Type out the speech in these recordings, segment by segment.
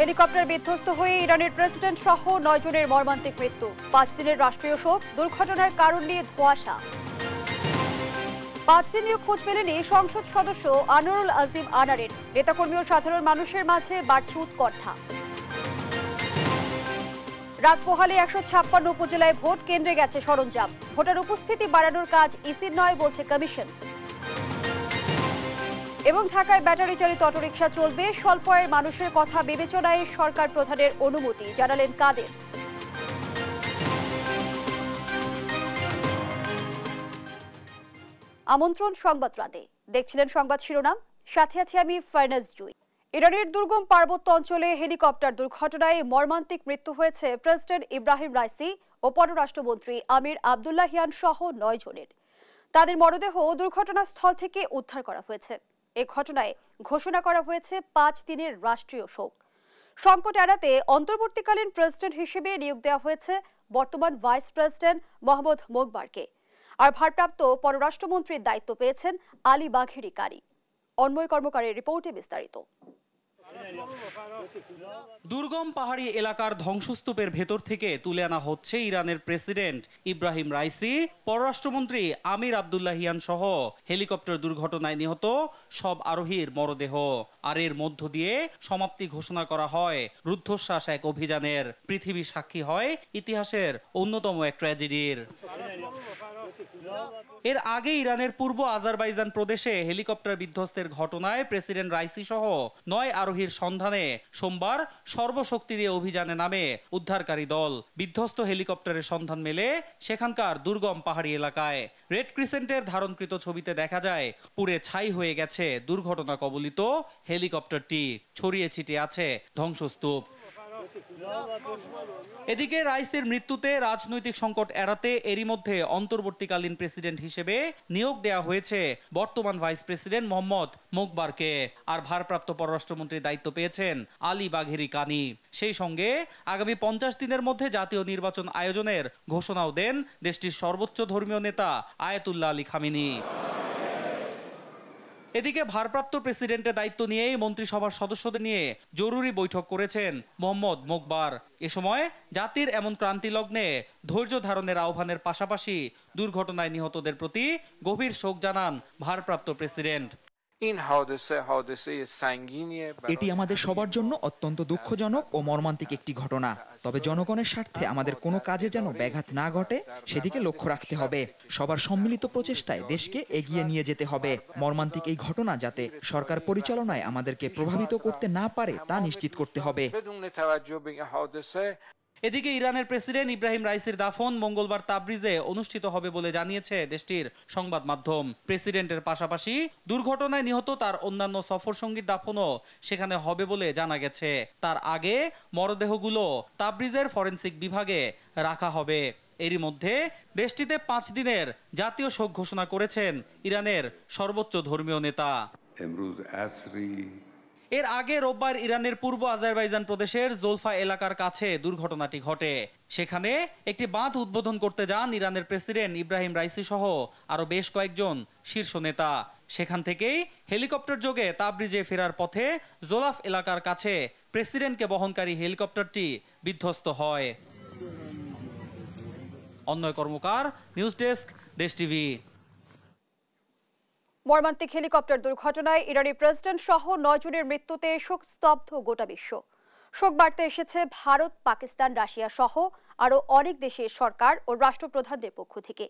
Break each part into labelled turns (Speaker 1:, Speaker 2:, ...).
Speaker 1: Helicopter বিধ্বস্ত হয়ে ইরানের প্রেসিডেন্ট সহ 9 জনের মর্মান্তিক মৃত্যু। 5 দিনের রাষ্ট্রীয় শোক, দুর্ঘটনার কারণ নিয়ে ধোঁয়াশা। 5 দিনেও খোঁজ মেলেনি সংসদ সদস্য আনোয়ারুল আজিম আনারের। নেতাকর্মী ও সাধারণ মানুষের মাঝে বাড়ছে উৎকণ্ঠা। রাত পোহালে 156 উপজেলায় ভোট কেন্দ্রে গেছে সরঞ্জাম। ভোটার উপস্থিতি বাড়ানোর কাজ ইসির নয় বলছে কমিশন। এবং ঢাকায় ব্যাটারি চালিত অটোরিকশা চলবে, স্বল্প আয়ের মানুষের কথা বিবেচনায় সরকার প্রধানের অনুমতি, জানালেন কাদের। আমন্ত্রণ সংবাদ রাতে, দেখছিলেন সংবাদ শিরোনাম, সাথে আছি আমি ফারনাজ জুই। ইরানের দুর্গম পার্বত্য অঞ্চলে হেলিকপ্টার দুর্ঘটনায় মর্মান্তিক মৃত্যু হয়েছে প্রেসিডেন্ট ইব্রাহিম রাইসি ও পররাষ্ট্রমন্ত্রী আমির আবদুল্লাহিয়ান সহ 9 জনের। তাদের মরদেহ দুর্ঘটনাস্থল থেকে উদ্ধার করা হয়েছে। এই ঘটনায় ঘোষণা করা হয়েছে 5 দিনের রাষ্ট্রীয় শোক। সংকট এড়াতে অন্তর্বর্তীকালীন প্রেসিডেন্ট হিসেবে নিয়োগ দেওয়া হয়েছে বর্তমান ভাইস প্রেসিডেন্ট মোহাম্মদ মোকবারকে, আর ভারপ্রাপ্ত পররাষ্ট্রমন্ত্রীর দায়িত্ব পেয়েছেন আলী বাঘেরি কারি। অন্ময় কর্মকারের রিপোর্টে বিস্তারিত।
Speaker 2: দুর্গম পাহাড়ি এলাকার ধ্বংসস্তূপের ভেতর থেকে তুলে আনা হচ্ছে ইরানের প্রেসিডেন্ট ইব্রাহিম রাইসি, পররাষ্ট্রমন্ত্রী আমির আবদুল্লাহিয়ান সহ হেলিকপ্টার দুর্ঘটনায় নিহত সব আরোহীর মরদেহ। আর এর মধ্য দিয়ে সমাপ্তি ঘোষণা করা হয় রুদ্ধশ্বাস এক অভিযানের। পৃথিবী সাক্ষী হয় ইতিহাসের অন্যতম এক ট্র্যাজেডির। এর আগে ইরানের পূর্ব আজারবাইজান প্রদেশে হেলিকপ্টার বিধ্বস্তের ঘটনায় প্রেসিডেন্ট রাইসি সহ 9 আরোহীর সন্ধানে সোমবার সর্বশক্তি দিয়ে অভিযানে নামে উদ্ধারকারী দল। বিধ্বস্ত হেলিকপ্টারের সন্ধান মেলে সেখানকার দুর্গম পাহাড়ি এলাকায়। রেড ক্রিসেন্টের ধারণকৃত ছবিতে দেখা যায় পুড়ে ছাই হয়ে গেছে দুর্ঘটনা কবলিত হেলিকপ্টারটি, ছড়িয়ে ছিটিয়ে আছে ধ্বংসস্তূপ। এদিকে রাইসির মৃত্যুতে রাজনৈতিক সংকট এড়াতে এরই মধ্যে অন্তর্বর্তীকালীন প্রেসিডেন্ট হিসেবে নিয়োগ দেওয়া হয়েছে বর্তমান ভাইস প্রেসিডেন্ট মোহাম্মদ মোকবারকে, আর ভারপ্রাপ্ত পররাষ্ট্রমন্ত্রীর দায়িত্ব পেয়েছেন আলী বাঘেরি কানি। সেই সঙ্গে আগামী 50 দিনের মধ্যে জাতীয় নির্বাচন আয়োজনের ঘোষণাও দেন দেশটির সর্বোচ্চ ধর্মীয় নেতা আয়াতুল্লাহ আলী খামেনি। এদিকে ভারপ্রাপ্ত প্রেসিডেন্টের দায়িত্ব নিয়েই মন্ত্রিসভার সদস্যদের নিয়ে জরুরি বৈঠক করেছেন মোহাম্মদ মোকবার। এ সময় জাতির এমন ক্রান্তি লগ্নে ধৈর্য ধারণের আহ্বানের পাশাপাশি দুর্ঘটনায় নিহতদের প্রতি গভীর শোক জানান ভারপ্রাপ্ত প্রেসিডেন্ট।
Speaker 3: এটি আমাদের সবার জন্য অত্যন্ত দুঃখজনক ও মর্মান্তিক একটি ঘটনা। তবে জনগণের স্বার্থে আমাদের কোনো কাজে যেন ব্যাঘাত না ঘটে সেদিকে লক্ষ্য রাখতে হবে। সবার সম্মিলিত প্রচেষ্টায় দেশকে এগিয়ে নিয়ে যেতে হবে। মর্মান্তিক এই ঘটনা যাতে সরকার পরিচালনায় আমাদেরকে প্রভাবিত করতে না পারে তা নিশ্চিত করতে হবে।
Speaker 2: এদিকে ইরানের প্রেসিডেন্ট ইব্রাহিম রাইসির দাফন মঙ্গলবার তাবরিজে অনুষ্ঠিত হবে বলে জানিয়েছে দেশটির সংবাদ মাধ্যম। প্রেসিডেন্টের পাশাপাশি দুর্ঘটনায় নিহত তার অন্যান্য সফর সঙ্গীর দাফনও সেখানে হবে বলে জানা গেছে। তার আগে মরদেহগুলো তাবরিজের ফরেনসিক বিভাগে রাখা হবে। এরই মধ্যে দেশটিতে 5 দিনের জাতীয় শোক ঘোষণা করেছেন ইরানের সর্বোচ্চ ধর্মীয় নেতা। এর আগে রোববার ইরানের পূর্ব আজারবাইজান প্রদেশের জোলফা এলাকার কাছে দুর্ঘটনাটি ঘটে। সেখানে একটি বাঁধ উদ্বোধন করতে যান ইরানের প্রেসিডেন্ট ইব্রাহিম রাইসি সহ আরো বেশ কয়েকজন শীর্ষ নেতা। সেখান থেকেই হেলিকপ্টার যোগে তাবরিজে ফেরার পথে জোলাফ এলাকার কাছে প্রেসিডেন্টকে বহনকারী হেলিকপ্টারটি বিধ্বস্ত হয়। অন্ময় কর্মকার, নিউজ ডেস্ক, দেশ টিভি।
Speaker 1: মর্মান্তিক হেলিকপ্টার দুর্ঘটনায় ইরানি প্রেসিডেন্ট সহ 9 জনের মৃত্যুতে শোকস্তব্ধ গোটা বিশ্ব। শোক বার্তা এসেছে ভারত, পাকিস্তান, রাশিয়া সহ আরো অনেক দেশের সরকার ও রাষ্ট্রপ্রধানদের পক্ষ থেকে।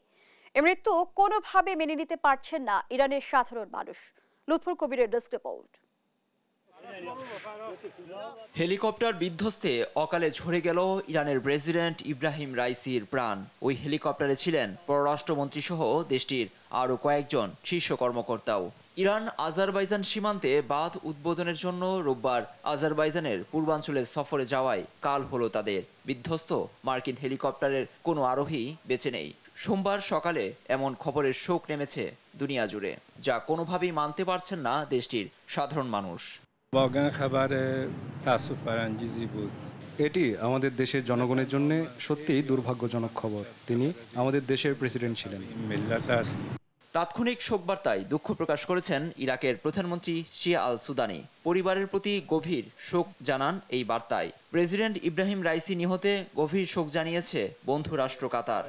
Speaker 1: এ মৃত্যু কোনোভাবে মেনে নিতে পারছেন না ইরানের সাধারণ মানুষ। লুৎফুর কবিরের ডেস্ক রিপোর্ট।
Speaker 4: হেলিকপ্টার বিধ্বস্তে অকালে ঝরে গেল ইরানের প্রেসিডেন্ট ইব্রাহিম রাইসির প্রাণ। ওই হেলিকপ্টারে ছিলেন পররাষ্ট্রমন্ত্রী সহ দেশটির আরও কয়েকজন শীর্ষ কর্মকর্তাও। ইরান আজারবাইজান সীমান্তে বাঁধ উদ্বোধনের জন্য রোববার আজারবাইজানের পূর্বাঞ্চলে সফরে যাওয়ায় কাল হলো তাদের। বিধ্বস্ত মার্কিন হেলিকপ্টারের কোনো আরোহী বেঁচে নেই। সোমবার সকালে এমন খবরের শোক নেমেছে দুনিয়া জুড়ে, যা কোনোভাবেই মানতে পারছেন না দেশটির সাধারণ মানুষ।
Speaker 5: এটি আমাদের দেশের জনগণের জন্য সত্যিই দুর্ভাগ্যজনক খবর। তিনি আমাদের দেশের প্রেসিডেন্ট ছিলেন।
Speaker 4: তাৎক্ষণিক শোকবার্তায় দুঃখ প্রকাশ করেছেন ইরাকের প্রধানমন্ত্রী শিয়া আল সুদানি। পরিবারের প্রতি গভীর শোক জানান এই বার্তায়। প্রেসিডেন্ট ইব্রাহিম রাইসি নিহতে গভীর শোক জানিয়েছে বন্ধু রাষ্ট্র কাতার।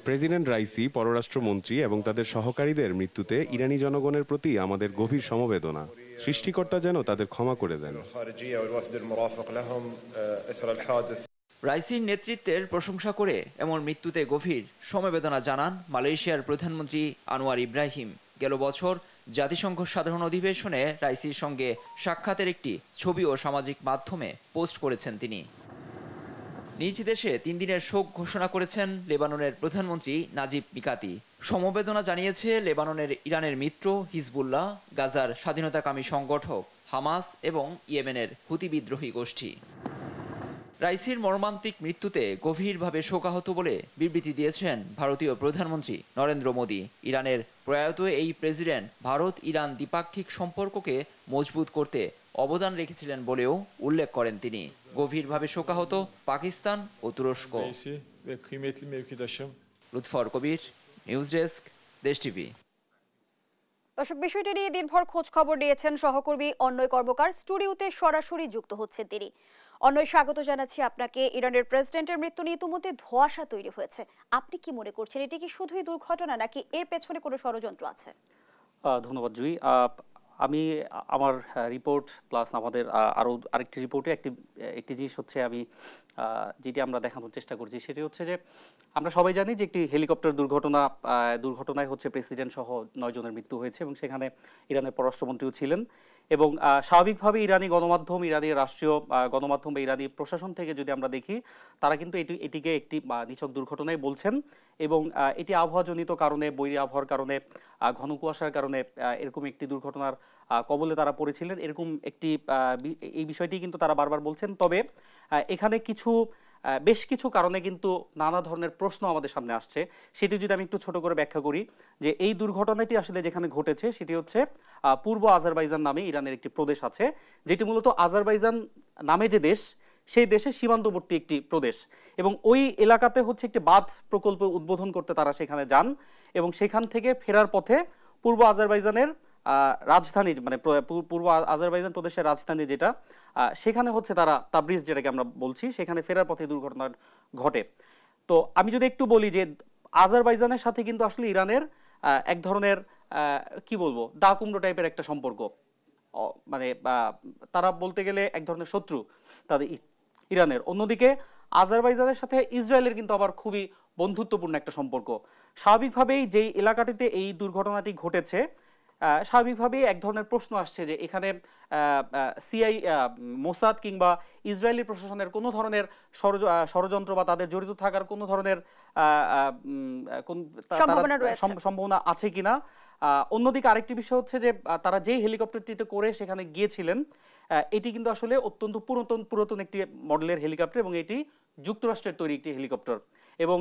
Speaker 6: প্রেসিডেন্ট রাইসি, পররাষ্ট্রমন্ত্রী এবং তাদের সহকারীদের মৃত্যুতে ইরানি জনগণের প্রতি আমাদের গভীর সমবেদনা। সৃষ্টিকর্তা যেন তাদের ক্ষমা করে দেন।
Speaker 4: রাইসির নেতৃত্বের প্রশংসা করে এমন মৃত্যুতে গভীর সমবেদনা জানান মালয়েশিয়ার প্রধানমন্ত্রী আনোয়ার ইব্রাহিম। গেল বছর জাতিসংঘ সাধারণ অধিবেশনে রাইসির সঙ্গে সাক্ষাতের একটি ছবিও সামাজিক মাধ্যমে পোস্ট করেছেন তিনি। নিজ দেশে 3 দিনের শোক ঘোষণা করেছেন লেবাননের প্রধানমন্ত্রী নাজিব মিকাতি। সমবেদনা জানিয়েছে লেবাননের ইরানের মিত্র হিজবুল্লাহ, গাজার স্বাধীনতাকামী সংগঠক হামাস এবং ইয়েমেনের হুতি বিদ্রোহী গোষ্ঠী। রাইসির মর্মান্তিক মৃত্যুতে গভীরভাবে শোকাহত বলে বিবৃতি দিয়েছেন ভারতীয় প্রধানমন্ত্রী নরেন্দ্র মোদী। ইরানের প্রয়াত এই প্রেসিডেন্ট ভারত ইরান দ্বিপাক্ষিক সম্পর্ককে মজবুত করতে অবদান রেখেছিলেন বলেও উল্লেখ করেন তিনি। গভীরভাবে শোকাহত পাকিস্তান ও তুরস্ক। লুৎফর কবির, নিউজ ডেস্ক, দেশ টিভি।
Speaker 1: দর্শক, বিষয়টি নিয়ে দিনভর খোঁজ খবর নিয়েছেন সহকর্মী অন্বয় কর্মকার। স্টুডিওতে সরাসরি যুক্ত হচ্ছেন তিনি। অন্বয়, স্বাগত জানাচ্ছি আপনাকে। ইরানের প্রেসিডেন্টের মৃত্যু নিয়ে ইতিমধ্যে ধোঁয়াশা তৈরি হয়েছে। আপনি কি মনে করছেন, এটি কি শুধুই দুর্ঘটনা নাকি এর পেছনে কোনো ষড়যন্ত্র আছে?
Speaker 7: ধন্যবাদ জুই। আমি আমার রিপোর্ট প্লাস আমাদের আরও আরেকটি রিপোর্টে একটি জিনিস হচ্ছে যেটি আমরা দেখানোর চেষ্টা করছি, সেটি হচ্ছে যে আমরা সবাই জানি যে একটি হেলিকপ্টার দুর্ঘটনায় হচ্ছে প্রেসিডেন্ট সহ 9 জনের মৃত্যু হয়েছে এবং সেখানে ইরানের পররাষ্ট্রমন্ত্রীও ছিলেন। এবং স্বাভাবিকভাবে ইরানি গণমাধ্যম, ইরানি রাষ্ট্রীয় গণমাধ্যম বা ইরানি প্রশাসন থেকে যদি আমরা দেখি, তারা কিন্তু এটিকে একটি নিছক দুর্ঘটনাই বলছেন। এবং এটি আবহাওয়াজনিত কারণে, বৈরী আবহাওয়ার কারণে, ঘন কুয়াশার কারণে এরকম একটি দুর্ঘটনার কবলে তারা পড়েছিলেন, এরকম এই বিষয়টি কিন্তু তারা বারবার বলছেন। তবে এখানে বেশ কিছু কারণে কিন্তু নানা ধরনের প্রশ্ন আমাদের সামনে আসছে। সেটি যদি আমি একটু ছোট করে ব্যাখ্যা করি, যে এই দুর্ঘটনাটি আসলে যেখানে ঘটেছে সেটি হচ্ছে পূর্ব আজারবাইজান নামে ইরানের একটি প্রদেশ আছে, যেটি মূলত আজারবাইজান নামে যে দেশ, সেই দেশের সীমান্তবর্তী একটি প্রদেশ। এবং ওই এলাকাতে হচ্ছে একটি বাঁধ প্রকল্প উদ্বোধন করতে তারা সেখানে যান এবং সেখান থেকে ফেরার পথে পূর্ব আজারবাইজানের রাজধানী, মানে পূর্ব আজারবাইজান প্রদেশের রাজধানী যেটা, সেখানে হচ্ছে তারা তাবরিজ, যেটাকে আমরা বলছি, সেখানে ফেরার পথে দুর্ঘটনা ঘটে। তো আমি যদি একটু বলি যে আজারবাইজানের সাথে কিন্তু আসলে ইরানের এক ধরনের কি বলবো, দা কুমড়ো টাইপের একটা সম্পর্ক, মানে তারা বলতে গেলে এক ধরনের শত্রু তাদের ইরানের। অন্যদিকে আজারবাইজানের সাথে ইসরায়েলের কিন্তু আবার খুবই বন্ধুত্বপূর্ণ একটা সম্পর্ক। স্বাভাবিকভাবেই যেই এলাকাটিতে এই দুর্ঘটনাটি ঘটেছে, স্বাভাবিকভাবেই এক ধরনের প্রশ্ন আসছে যে এখানে মোসাদ কিংবা ইসরায়েলি প্রশাসনের কোনো ধরনের ষড়যন্ত্র বা তাদের জড়িত থাকার কোনো ধরনের সম্ভাবনা আছে কিনা। অন্যদিকে আরেকটি বিষয় হচ্ছে যে তারা যেই হেলিকপ্টারটিতে করে সেখানে গিয়েছিলেন, এটি কিন্তু আসলে অত্যন্ত পুরাতন একটি মডেলের হেলিকপ্টার এবং এটি যুক্তরাষ্ট্রের তৈরি একটি হেলিকপ্টার। এবং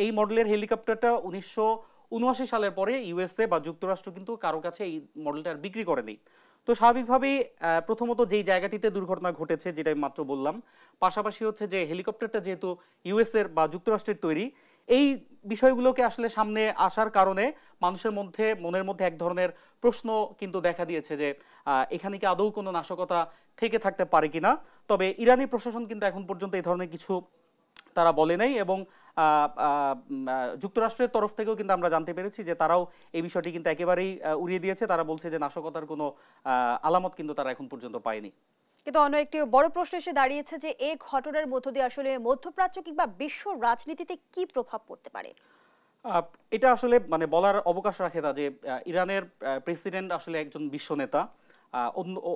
Speaker 7: এই মডেলের হেলিকপ্টারটা 1979 সালের পরে ইউএসএ বা যুক্তরাষ্ট্র কিন্তু কারো কাছে এই মডেলটা বিক্রি করেনি। তো স্বাভাবিকভাবেই প্রথমত যেই জায়গাটিতে দুর্ঘটনা ঘটেছে, যেটা আমি মাত্র বললাম, পাশাপাশি হচ্ছে যে হেলিকপ্টারটা যেহেতু ইউএসএর বা যুক্তরাষ্ট্রের তৈরি, এই বিষয়গুলোকে আসলে সামনে আসার কারণে মানুষের মনের মধ্যে এক ধরনের প্রশ্ন কিন্তু দেখা দিয়েছে যে এখানে কি আদৌ কোনো নাশকতা থেকে থাকতে পারে কিনা। তবে ইরানি প্রশাসন কিন্তু এখন পর্যন্ত এই ধরনের কিছু তারা বলে নাই এবং যুক্তরাষ্ট্রের তরফ থেকেও কিন্তু আমরা জানতে পেরেছি যে তারাও এই বিষয়টি কিন্তু একেবারেই উড়িয়ে দিয়েছে। তারা বলছে যে নাশকতার কোনো আলামত কিন্তু তারা এখন পর্যন্ত পায়নি।
Speaker 1: কিন্তু অন্য একটি বড় প্রশ্ন এসে দাঁড়িয়েছে যে এই ঘটনার মধ্য দিয়ে আসলে মধ্যপ্রাচ্য কিংবা বিশ্ব রাজনীতিতে কি প্রভাব পড়তে পারে।
Speaker 7: এটা আসলে মানে বলার অবকাশ রাখে না যে ইরানের প্রেসিডেন্ট আসলে একজন বিশ্ব নেতা,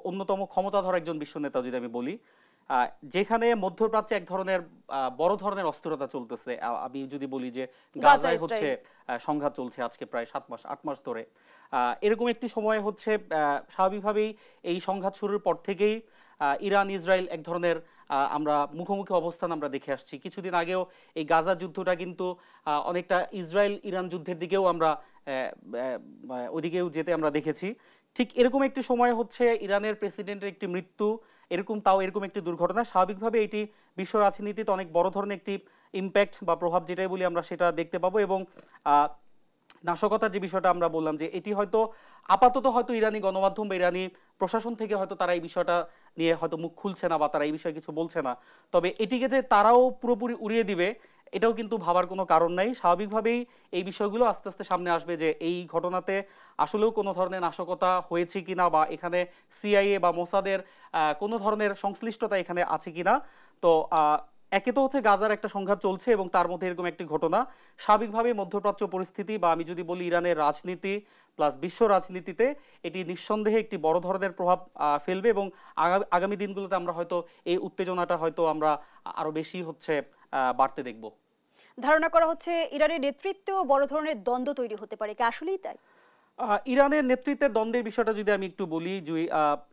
Speaker 7: অন্যতম ক্ষমতাধর একজন বিশ্ব নেতা যদি আমি বলি, যেখানে মধ্যপ্রাচ্যে এক ধরনের বড় ধরনের অস্থিরতা চলতেছে। আমি যদি বলি যে গাজায় হচ্ছে সংঘাত চলছে আজকে প্রায় 7-8 মাস ধরে। এরকম একটি সময় হচ্ছে স্বাভাবিকভাবেই এই সংঘাত শুরুর পর থেকেই ইরান ইসরায়েল এক ধরনের আমরা মুখোমুখি অবস্থান আমরা দেখে আসছি। কিছুদিন আগেও এই গাজা যুদ্ধটা কিন্তু অনেকটা ইসরায়েল ইরান যুদ্ধের দিকেও আমরা ওদিকেও যেতে আমরা দেখেছি। ঠিক এরকম একটি সময় হচ্ছে ইরানের প্রেসিডেন্টের একটি মৃত্যু, এরকম একটি দুর্ঘটনা, স্বাভাবিকভাবে এটি বিশ্ব রাজনীতিতে অনেক বড় ধরনের একটি ইম্প্যাক্ট বা প্রভাব যেটাই বলি আমরা সেটা দেখতে পাবো। এবং নাশকতার যে বিষয়টা আমরা বললাম যে এটি হয়তো আপাতত হয়তো ইরানি গণমাধ্যম বা ইরানি প্রশাসন থেকে হয়তো তারা এই বিষয়টা নিয়ে হয়তো মুখ খুলছে না বা তারা এই বিষয়ে কিছু বলছে না, তবে এটিকে যে তারাও পুরোপুরি উড়িয়ে দিবে এটাও কিন্তু ভাবার কোনো কারণ নাই। স্বাভাবিকভাবেই এই বিষয়গুলো আস্তে আস্তে সামনে আসবে যে এই ঘটনাতে আসলেও কোনো ধরনের নাশকতা হয়েছে কিনা বা এখানে সিআইএ বা মোসাদের কোনো ধরনের সংশ্লিষ্টতা এখানে আছে কিনা। তো একে তো হচ্ছে গাজার একটা সংঘাত চলছে এবং তার মধ্যে এরকম একটি ঘটনা, স্বাভাবিকভাবে মধ্যপ্রাচ্য পরিস্থিতি বা আমি যদি বলি ইরানের রাজনীতি প্লাস বিশ্ব রাজনীতিতে এটি নিঃসন্দেহে একটি বড় ধরনের প্রভাব ফেলবে এবং আগামী দিনগুলোতে আমরা হয়তো এই উত্তেজনাটা হয়তো আমরা আরো বেশি হচ্ছে বাড়তে দেখব।
Speaker 1: ধারণা করা হচ্ছে ইরানের নেতৃত্বেও বড় ধরনের দ্বন্দ্ব তৈরি হতে পারে, কি আসলেই তাই?
Speaker 7: ইরানের নেতৃত্বের দ্বন্দ্বের বিষয়টা যদি আমি একটু বলি,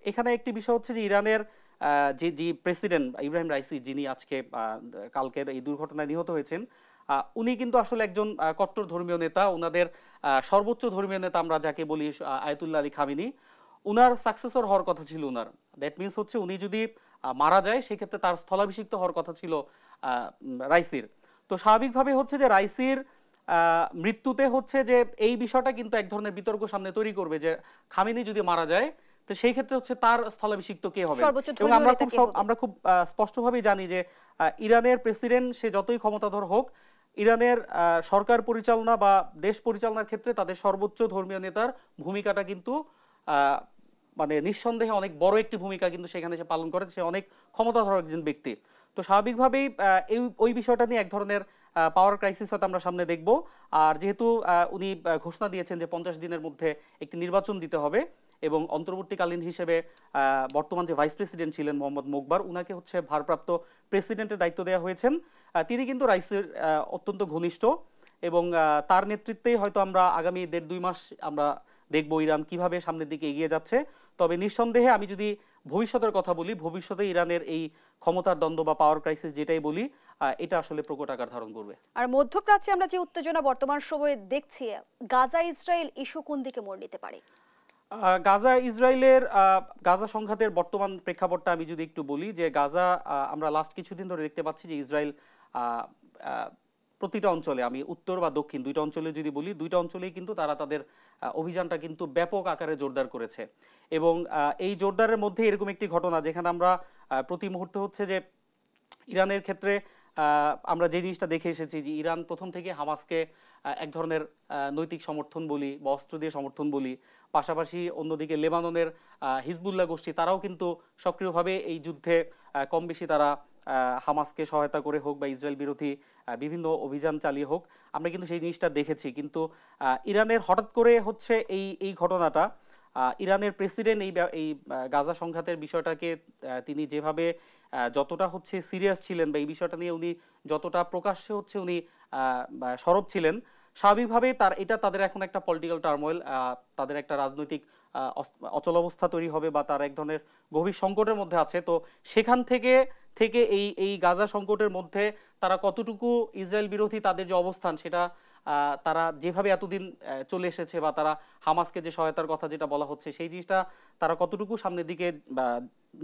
Speaker 7: এখানে একটি বিষয় হচ্ছে যে ইরানের যে প্রেসিডেন্ট ইব্রাহিম রাইসি, যিনি আজকে কালকের এই দুর্ঘটনায় নিহত হয়েছেন, উনি কিন্তু আসলে একজন কট্টর ধর্মীয় নেতা। ওনাদের সর্বোচ্চ ধর্মীয় নেতা আমরা যাকে বলি আয়াতুল্লাহ আলী খামেনি, উনার সাকসেসর হওয়ার কথা ছিল উনার। দ্যাট মিনস হচ্ছে উনি যদি মারা যায় সেক্ষেত্রে তার স্থলাভিষিক্ত হওয়ার কথা ছিল রাইসির। তো স্বাভাবিকভাবে হচ্ছে যে রাইসির মৃত্যুতে হচ্ছে যে এই বিষয়টা কিন্তু এক ধরনের বিতর্ক সামনে তৈরি করবে যে খামেনি যদি মারা যায় তো সেই ক্ষেত্রে হচ্ছে তার স্থলাভিষিক্ত কে হবে। এবং আমরা খুব স্পষ্টভাবেই জানি যে ইরানের প্রেসিডেন্ট সে যতই ক্ষমতাধর হোক, ইরানের সরকার পরিচালনা বা দেশ পরিচালনার ক্ষেত্রে তাদের সর্বোচ্চ ধর্মীয় নেতার ভূমিকাটা কিন্তু মানে নিঃসন্দেহে অনেক বড় একটি ভূমিকা কিন্তু সেখানে সে পালন করে, সে অনেক ক্ষমতাধর একজন ব্যক্তি। তো স্বাভাবিকভাবেই ওই বিষয়টা নিয়ে এক ধরনের পাওয়ার ক্রাইসিস হয়তো আমরা সামনে দেখব। আর যেহেতু উনি ঘোষণা দিয়েছেন যে 50 দিনের মধ্যে একটি নির্বাচন দিতে হবে এবং অন্তর্বর্তীকালীন হিসেবে বর্তমান যে ভাইস প্রেসিডেন্ট ছিলেন মোহাম্মদ মোকবার, উনাকে হচ্ছে ভারপ্রাপ্ত প্রেসিডেন্টের দায়িত্ব দেওয়া হয়েছেন। তিনি কিন্তু রাইসির অত্যন্ত ঘনিষ্ঠ এবং তার নেতৃত্বেই হয়তো আমরা আগামী 1.5-2 মাস আমরা দেখব ইরান কিভাবে সামনের দিকে এগিয়ে যাচ্ছে। তবে নিঃসন্দেহে আমি যদি ভবিষ্যতের কথা বলি, ভবিষ্যতে ইরানের এই ক্ষমতার দ্বন্দ্ব বা পাওয়ার ক্রাইসিস যেটাই বলি, এটা আসলে প্রকট আকার ধারণ করবে। আর
Speaker 1: মধ্যপ্রাচ্যে আমরা যে উত্তেজনা বর্তমান সময়ে দেখছি, গাজা ইসরায়েল ইস্যু কোন দিকে মোড় নিতে পারে?
Speaker 7: গাজা সংঘাতের বর্তমান প্রেক্ষাপটটা আমি যদি একটু বলি যে গাজা আমরা লাস্ট কিছুদিন ধরে দেখতে পাচ্ছি যে ইসরায়েল প্রতিটা অঞ্চলে, আমি উত্তর বা দক্ষিণ দুইটা অঞ্চলে যদি বলি, দুইটা অঞ্চলেই কিন্তু তারা তাদের অভিযানটা কিন্তু ব্যাপক আকারে জোরদার করেছে। এবং এই জোরদারের মধ্যে এরকম একটি ঘটনা যেখানে আমরা প্রতি মুহূর্তে হচ্ছে যে ইরানের ক্ষেত্রে আমরা যে জিনিসটা দেখে এসেছি যে ইরান প্রথম থেকে হামাসকে এক ধরনের নৈতিক সমর্থন বলি বা অস্ত্র দিয়ে সমর্থন বলি, পাশাপাশি অন্যদিকে লেবাননের হিজবুল্লাহ গোষ্ঠী তারাও কিন্তু সক্রিয়ভাবে এই যুদ্ধে কম বেশি তারা হামাসকে সহায়তা করে হোক বা ইসরায়েল বিরোধী বিভিন্ন অভিযান চালিয়ে হোক, আমরা কিন্তু সেই জিনিসটা দেখেছি। কিন্তু ইরানের হঠাৎ করে হচ্ছে এই ঘটনাটা, ইরানের প্রেসিডেন্ট এই গাজা সংঘাতের বিষয়টাকে তিনি যেভাবে যতটা হচ্ছে সিরিয়াস ছিলেন বা এই বিষয়টা নিয়ে উনি যতটা প্রকাশ্যে হচ্ছে উনি সরব ছিলেন, স্বাভাবিকভাবে তাদের এখন একটা পলিটিক্যাল টার্মোয়েল, তাদের একটা রাজনৈতিক অচলাবস্থা তৈরি হবে বা তার এক ধরনের গভীর সংকটের মধ্যে আছে। তো সেখান থেকে এই গাজা সংকটের মধ্যে তারা কতটুকু ইসরায়েল বিরোধী তাদের যে অবস্থান সেটা তারা যেভাবে এতদিন চলে এসেছে বা তারা হামাসকে যে সহায়তার কথা যেটা বলা হচ্ছে সেই জিনিসটা তারা কতটুকু সামনের দিকে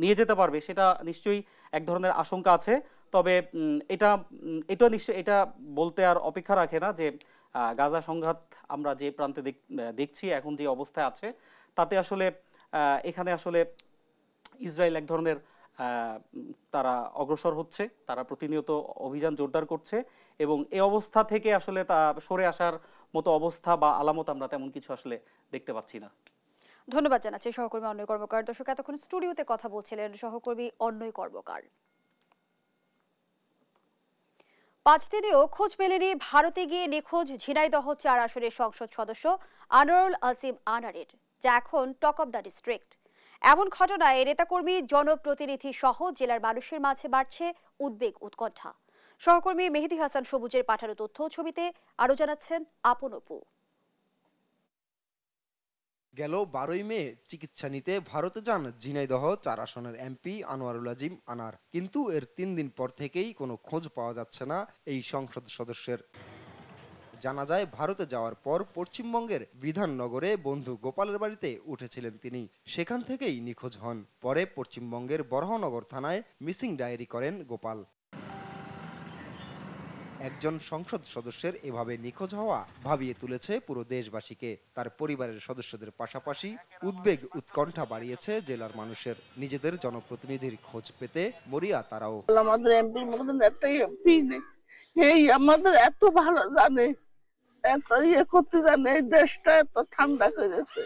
Speaker 7: নিয়ে যেতে পারবে সেটা নিশ্চয়ই এক ধরনের আশঙ্কা আছে। তবে এটা বলতে আর অপেক্ষা রাখে না যে গাজা সংঘাত আমরা যে প্রান্তে দেখছি এখন যে অবস্থায় আছে তাতে আসলে এখানে আসলে ইসরায়েল এক ধরনের তারা অগ্রসর হচ্ছে, তারা প্রতিনিয়ত অভিযান জোরদার করছে এবং এই অবস্থা থেকে আসলে তা সরে আসার মতো অবস্থা বা আলামত আমরা তেমন কিছু আসলে দেখতে পাচ্ছি না।
Speaker 1: ধন্যবাদ জানাচ্ছি সহকর্মী অন্যয় কর্মকার। দর্শক, এতক্ষণ স্টুডিওতে কথা বলছিলেন সহকর্মী অন্যয় কর্মকার। 5 দিনেও খোঁজ মেলেনি ভারতে গিয়ে নিখোঁজ ঝিনাইদহ 4 আসনের সংসদ সদস্য আনোয়ারুল আসিম আনারের, যা এখন টক অব দ্য ডিস্ট্রিক্ট। এমন ঘটনায় নেতাকর্মী, জনপ্রতিনিধি সহ জেলার মানুষের মাঝে বাড়ছে উদ্বেগ উৎকণ্ঠা। সহকর্মী মেহেদি হাসান সবুজের পাঠানো তথ্য ছবিতে আরো জানাচ্ছেন আপন অপু।
Speaker 8: গেল 12ই মে চিকিৎসা নিতে ভারতে যান ঝিনাইদহ 4 আসনের এমপি আনোয়ারুল আজিম আনার, কিন্তু এর 3 দিন পর থেকেই কোনো খোঁজ পাওয়া যাচ্ছে না এই সংসদ সদস্যের। জানা যায় ভারতে যাওয়ার পর পশ্চিমবঙ্গের বিধাননগরে বন্ধু গোপালের বাড়িতে উঠেছিলেন তিনি। সেখান থেকেই নিখোঁজ হন। পরে পশ্চিমবঙ্গের বরাহনগর থানায় মিসিং ডায়েরি করেন গোপাল। একজন সংসদ সদস্যের এভাবে নিখোঁজ হওয়া ভাবিয়ে তুলেছে পুরো দেশবাসীকে। তার পরিবারের সদস্যদের পাশাপাশি উদ্বেগ উৎকণ্ঠা বাড়িয়েছে জেলার মানুষের। নিজেদের জনপ্রতিনিধির খোঁজ পেতে মরিয়া তারাও।
Speaker 9: আমাদের এমপির মতন একটা এমপি নেই, এই আমাদের এত ভালো জানে, এত ইয়ে করতে জানে, এই দেশটা এত ঠান্ডা করেছে,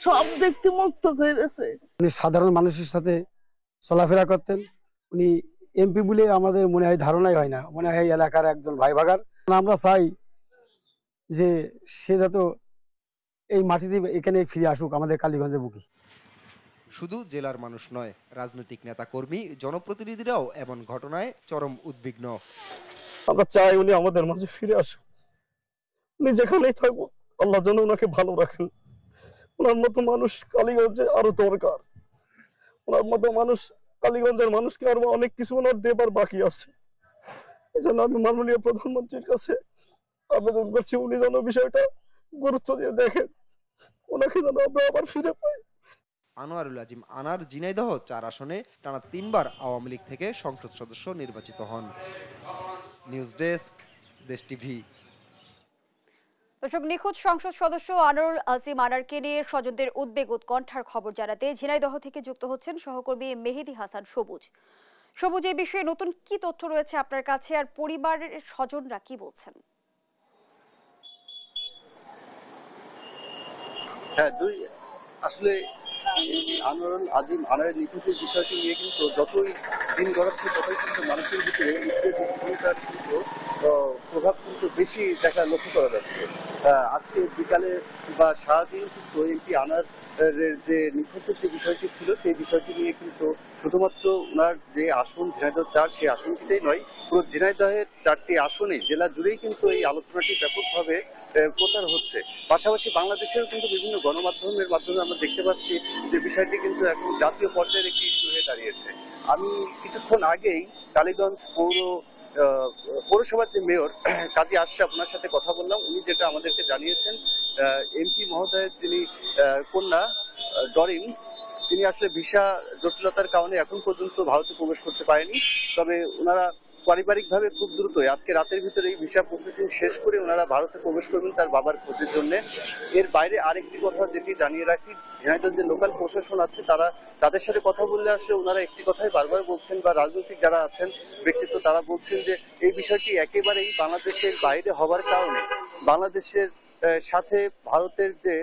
Speaker 9: সব দেখতে মুক্ত করেছে।
Speaker 10: উনি সাধারণ মানুষের সাথে চলাফেরা করতেন। উনি এমপি বলে আমাদের মনে হয় ধারণাই হয় না, মনে হয় এলাকার একজন ভাই ভাগার। আমরা চাই যে সে যত এই মাটিতে এখানে ফিরে আসুক আমাদের কালীগঞ্জের বুকে।
Speaker 8: শুধু জেলার মানুষ নয়, রাজনৈতিক নেতা কর্মী জনপ্রতিনিধিরাও এমন ঘটনায় চরম উদ্বিগ্ন।
Speaker 11: আমরা চাই উনি আমাদের মাঝে ফিরে আসুক। উনি যেখানেই থাকবো আল্লাহ যেন ওনাকে ভালো রাখেন। ওনার মতো মানুষ কালীগঞ্জে আরো দরকার। ওনার মতো মানুষ কালীগঞ্জের মানুষকে আরো অনেক কিছু ওনার দেবার বাকি আছে। এই জন্য আমি মাননীয় প্রধানমন্ত্রীর কাছে আবেদন করছি, উনি যেন বিষয়টা গুরুত্ব দিয়ে দেখেন, ওনাকে যেন আমরা আবার ফিরে পাই।
Speaker 8: আনোয়ারুল আজিম আনার ঝিনাইদহ 4 আসনে টানা 3 বার আওয়ামী লীগ থেকে সংসদ সদস্য নির্বাচিত হন। নিউজ ডেস্ক, দেশ টিভি।
Speaker 1: দর্শক, নিখোঁজ সংসদ সদস্য আনোয়ারুল আজিম আনারকে নিয়ে স্বজনদের উদ্বেগ উৎকণ্ঠার খবর জানাতে ঝিনাইদহ থেকে যুক্ত হচ্ছেন সহকর্মী মেহেদি হাসান সবুজ। সবুজ, এই বিষয়ে নতুন কি তথ্য রয়েছে আপনার কাছে, আর পরিবারের স্বজনরা কি বলছেন?
Speaker 12: হ্যাঁ, আসলে আনোয়ারুল আজিম আনারের নিখোঁজের বিষয়টি নিয়ে কিন্তু যতই দিন গড়াচ্ছে ততই কিন্তু মানুষের ভিতরে ভূমিকার কিন্তু প্রভাব কিন্তু বেশি লক্ষ্য করা যাচ্ছে। আজকে বিকালে বা সারাদিন কিন্তু এমপি আনার যে নিখোঁজের যে বিষয়টি ছিল সেই বিষয়টি নিয়ে কিন্তু শুধুমাত্র ওনার যে আসন ঝিনাইদহ 4 সেই আসনটিতেই নয়, পুরো ঝিনাইদহের 4টি আসনে জেলা জুড়েই কিন্তু এই আলোচনাটি ব্যাপকভাবে প্রচার হচ্ছে। পাশাপাশি বাংলাদেশেরও কিন্তু বিভিন্ন গণমাধ্যমের মাধ্যমে আমরা দেখতে পাচ্ছি যে বিষয়টি কিন্তু এখন জাতীয় পর্যায়ের একটি ইস্যু হয়ে দাঁড়িয়েছে। আমি কিছুক্ষণ আগেই টালিগঞ্জ পৌরসভার যে মেয়র কাজী আশরাফ, ওনার সাথে কথা বললাম। উনি যেটা আমাদেরকে জানিয়েছেন, এমপি মহোদয়ের যিনি কন্যা ডরিন, তিনি আসলে ভিসা জটিলতার কারণে এখন পর্যন্ত ভারতে প্রবেশ করতে পারেনি। তবে ওনারা পারিবারিকভাবে খুব দ্রুতই আজকে রাতের ভিতরে এই ভিসা প্রসেসিং শেষ করে ওনারা ভারতে প্রবেশ করবেন তার বাবার খোঁজের জন্য। এর বাইরে আরেকটি কথা যেটি জানিয়ে রাখি, ঝিনাইদহ যে লোকাল প্রশাসন আছে তাদের সাথে কথা বললে আসলে ওনারা একটি কথাই বারবার বলছেন, বা রাজনৈতিক যারা আছেন ব্যক্তিত্ব তারা বলছেন যে এই বিষয়টি একেবারেই বাংলাদেশের বাইরে হওয়ার কারণে বাংলাদেশের সাথে ভারতের যে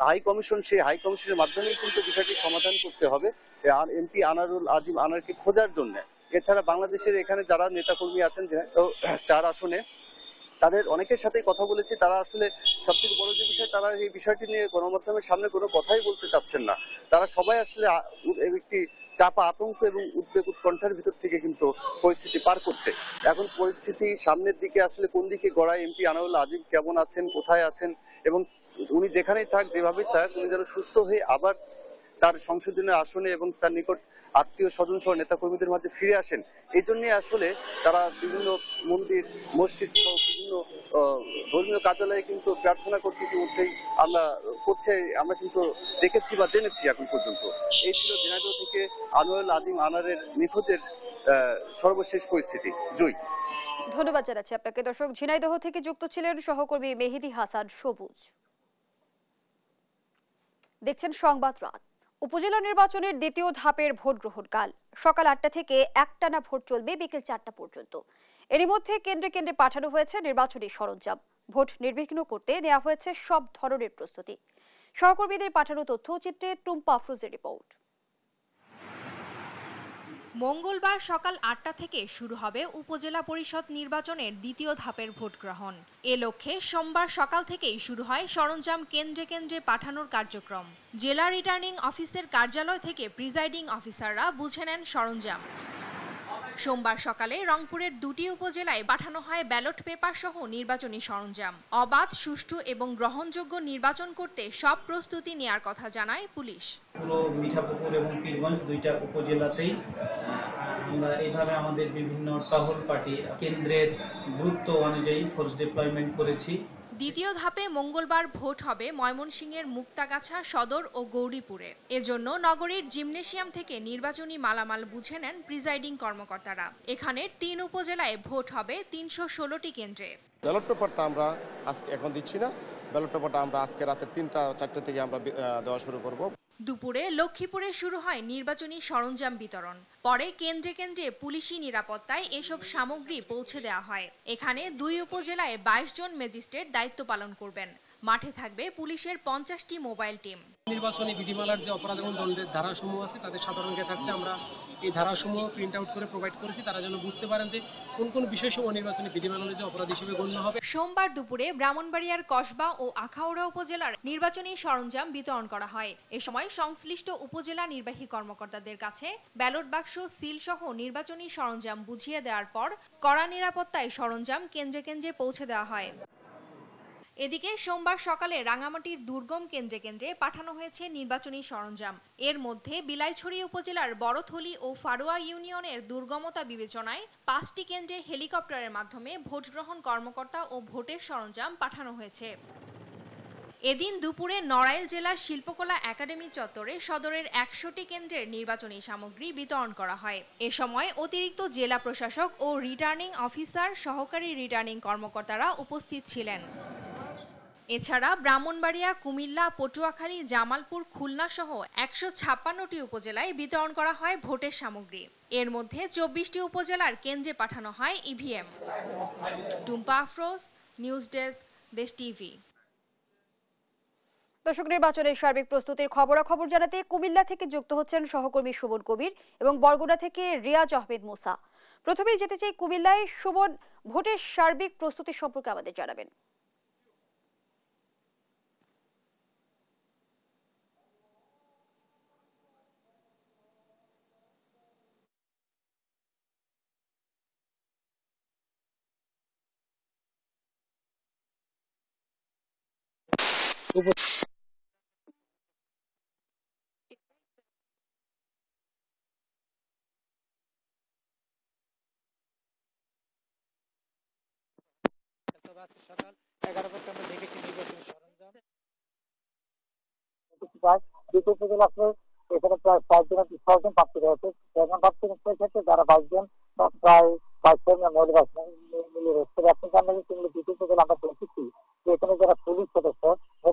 Speaker 12: হাই কমিশন, সেই হাই কমিশনের মাধ্যমেই কিন্তু বিষয়টি সমাধান করতে হবে এমপি আনোয়ারুল আজিম আনারকে খোঁজার জন্য। এছাড়া বাংলাদেশের এখানে যারা নেতাকর্মী আছেন 4 আসনে, তাদের অনেকের সাথে কথা বলেছি। তারা আসলে সবথেকে বড় যে বিষয়, তারা এই বিষয়টি নিয়ে গণমাধ্যমের সামনে কোনো কথাই বলতে চাচ্ছেন না। তারা সবাই আসলে একটি চাপা আতঙ্ক এবং উদ্বেগ উৎকণ্ঠার ভিতর থেকে কিন্তু পরিস্থিতি পার করছে। এখন পরিস্থিতি সামনের দিকে আসলে কোন দিকে গড়ায়, এমপি আনোয়ারুল আজিম কেমন আছেন, কোথায় আছেন, এবং উনি যেখানেই থাক, যেভাবেই থাক, উনি যেন সুস্থ হয়ে আবার তার সংসদীয় আসনে এবং তার নিকট আত্মীয় স্বজন সহ নেতাকর্মীদের মাঝে ফিরে আসেন। এই জন্য আসলে তারা বিভিন্ন মন্দির, মসজিদ সহ বিভিন্ন ধর্মীয় কার্যালয়ে কিন্তু প্রার্থনা করতে ইতিমধ্যেই আমরা কিন্তু দেখেছি বা জেনেছি এখন পর্যন্ত। এই ছিল ঝিনাইদহ থেকে আনোয়ারুল আজিম আনারের নিখোঁজের সর্বশেষ পরিস্থিতি। জয়,
Speaker 1: ধন্যবাদ জানাচ্ছি আপনাকে। দর্শক, ঝিনাইদহ থেকে যুক্ত ছিলেন সহকর্মী মেহেদি হাসান সবুজ। দেখছেন সংবাদ রাত। উপজেলা নির্বাচনের দ্বিতীয় ধাপের ভোট গ্রহণ কাল সকাল 8টা থেকে একটানা ভোট চলবে বিকেল 4টা পর্যন্ত। এরই মধ্যে কেন্দ্রে কেন্দ্রে পাঠানো হয়েছে নির্বাচনী সরঞ্জাম। ভোট নির্বিঘ্ন করতে নেওয়া হয়েছে সব ধরনের প্রস্তুতি। সহকর্মীদের পাঠানো তথ্যচিত্রে টুম্পা আফরোজের রিপোর্ট।
Speaker 13: মঙ্গলবার সকাল 8টা থেকে শুরু হবে উপজেলা পরিষদ নির্বাচনের দ্বিতীয় ধাপের ভোট গ্রহণ। এ লক্ষ্যে সোমবার সকাল থেকেই শুরু হয় সরঞ্জাম কেন্দ্রে কেন্দ্রে পাঠানোর কার্যক্রম। জেলা রিটার্নিং অফিসের কার্যালয় থেকে প্রিজাইডিং অফিসাররা বুঝে নেন সরঞ্জাম। সোমবার সকালে রংপুরের 2টি উপজেলায় পাঠানো হয় ব্যালট পেপার সহ নির্বাচনী সরঞ্জাম। অবাধ, সুষ্ঠু এবং গ্রহণযোগ্য নির্বাচন করতে সব প্রস্তুতি নেয়ার কথা জানায় পুলিশ।
Speaker 14: পুরো মিঠাপুকুর এবং পীরগঞ্জ 2টা উপজেলাতেই আমরা এইভাবে আমাদের বিভিন্ন টহল পার্টি কেন্দ্রের গুরুত্ব অনুযায়ী ফোর্স ডিপ্লয়মেন্ট করেছি।
Speaker 13: দ্বিতীয় ধাপে মঙ্গলবার ভোট হবে ময়মনসিংহের মুক্তাগাছা, সদর ও গৌরীপুরে। এজন্য নগরীর জিমনেশিয়াম থেকে নির্বাচনী মালামাল বুঝে নেন প্রিজাইডিং কর্মকর্তারা। এখানে 3 উপজেলায় ভোট হবে 316টি কেন্দ্রে।
Speaker 15: ব্যালট পেপারটা আমরা আজকে এখন দিচ্ছি না, ব্যালট পেপারটা আমরা আজকে রাতে 3টা-4টা থেকে আমরা দেওয়া শুরু করব।
Speaker 13: দুপুরে লক্ষ্মীপুরে শুরু হয় নির্বাচনী সরঞ্জাম বিতরণ। পরে কেন্দ্রে কেন্দ্রে পুলিশি নিরাপত্তায় এসব সামগ্রী পৌঁছে দেওয়া হয়। এখানে 2 উপজেলায় 22 জন ম্যাজিস্ট্রেট দায়িত্ব পালন করবেন। মাঠে থাকবে পুলিশের 50টি মোবাইল টিম।
Speaker 16: নির্বাচনী বিধিমালার যে অপরাধ এবং দণ্ডের ধারাসমূহ আছে তাদের সাধারণ জ্ঞাতার্থে আমরা এই ধারাসমূহ প্রিন্ট আউট করে প্রোভাইড করেছি, তারা যেন বুঝতে পারেন যে কোন কোন বিষয়সমূহ নির্বাচনী বিধিমালার যে অপরাধ হিসেবে গণ্য হবে।
Speaker 13: সোমবার দুপুরে ব্রাহ্মণবাড়িয়ার কসবা ও আখাউড়া উপজেলার নির্বাচনী সরঞ্জাম বিতরণ করা হয়। এ সময় সংশ্লিষ্ট উপজেলা নির্বাহী কর্মকর্তাদের কাছে ব্যালট বাক্স, সিল সহ নির্বাচনী সরঞ্জাম বুঝিয়ে দেওয়ার পর কড়া নিরাপত্তায় সরঞ্জাম কেন্দ্রে কেন্দ্রে পৌঁছে দেওয়া হয়। এদিকে সোমবার সকালে রাঙামাটির দুর্গম কেন্দ্রে কেন্দ্রে পাঠানো হয়েছে নির্বাচনী সরঞ্জাম। এর মধ্যে বিলাইছড়ি উপজেলার বড়থলি ও ফারুয়া ইউনিয়নের দুর্গমতা বিবেচনায় 5টি কেন্দ্রে হেলিকপ্টারের মাধ্যমে ভোট গ্রহণ কর্মকর্তা ও ভোটের সরঞ্জাম পাঠানো হয়েছে। এদিন দুপুরে নড়াইল জেলা শিল্পকলা একাডেমি চত্বরে সদরের 100টি কেন্দ্রের নির্বাচনী সামগ্রী বিতরণ করা হয়। এ সময় অতিরিক্ত জেলা প্রশাসক ও রিটার্নিং অফিসার, সহকারী রিটার্নিং কর্মকর্তারা উপস্থিত ছিলেন। এছাড়া ব্রাহ্মণবাড়িয়া, কুমিল্লা, পটুয়াখালী, জামালপুর, খুলনা সহ 156টি উপজেলায় বিতরণ করা হয় ভোটের সামগ্রী। এর মধ্যে 24টি উপজেলার কেন্দ্রে পাঠানো হয় EVM. Tumpa Afroz, news desk, দেশ টিভি।
Speaker 1: দর্শক, নির্বাচনের সার্বিক প্রস্তুতির খবরাখবর জানাতে কুমিল্লা থেকে যুক্ত হচ্ছেন সহকর্মী সুমন কবির এবং বরগুনা থেকে রিয়াজ আহমেদ মুসা। প্রথমেই যেতে চাই কুমিল্লায়। সুমন, ভোটের সার্বিক প্রস্তুতি সম্পর্কে আমাদের জানাবেন।
Speaker 17: সকাল 11টায় আমরা দেখেছি নির্বাচনী সরঞ্জাম
Speaker 18: দ্বিতীয় উপজেলা আসলে এখানে প্রায় 5 জন প্রার্থী রয়েছে। সেক্ষেত্রে যারা 22 জন প্রায় 22 জন মহিলা মিলিয়ে রয়েছে। দ্বিতীয় উপজেলা আমরা দেখেছি যে এখানে যারা পুলিশ সদস্য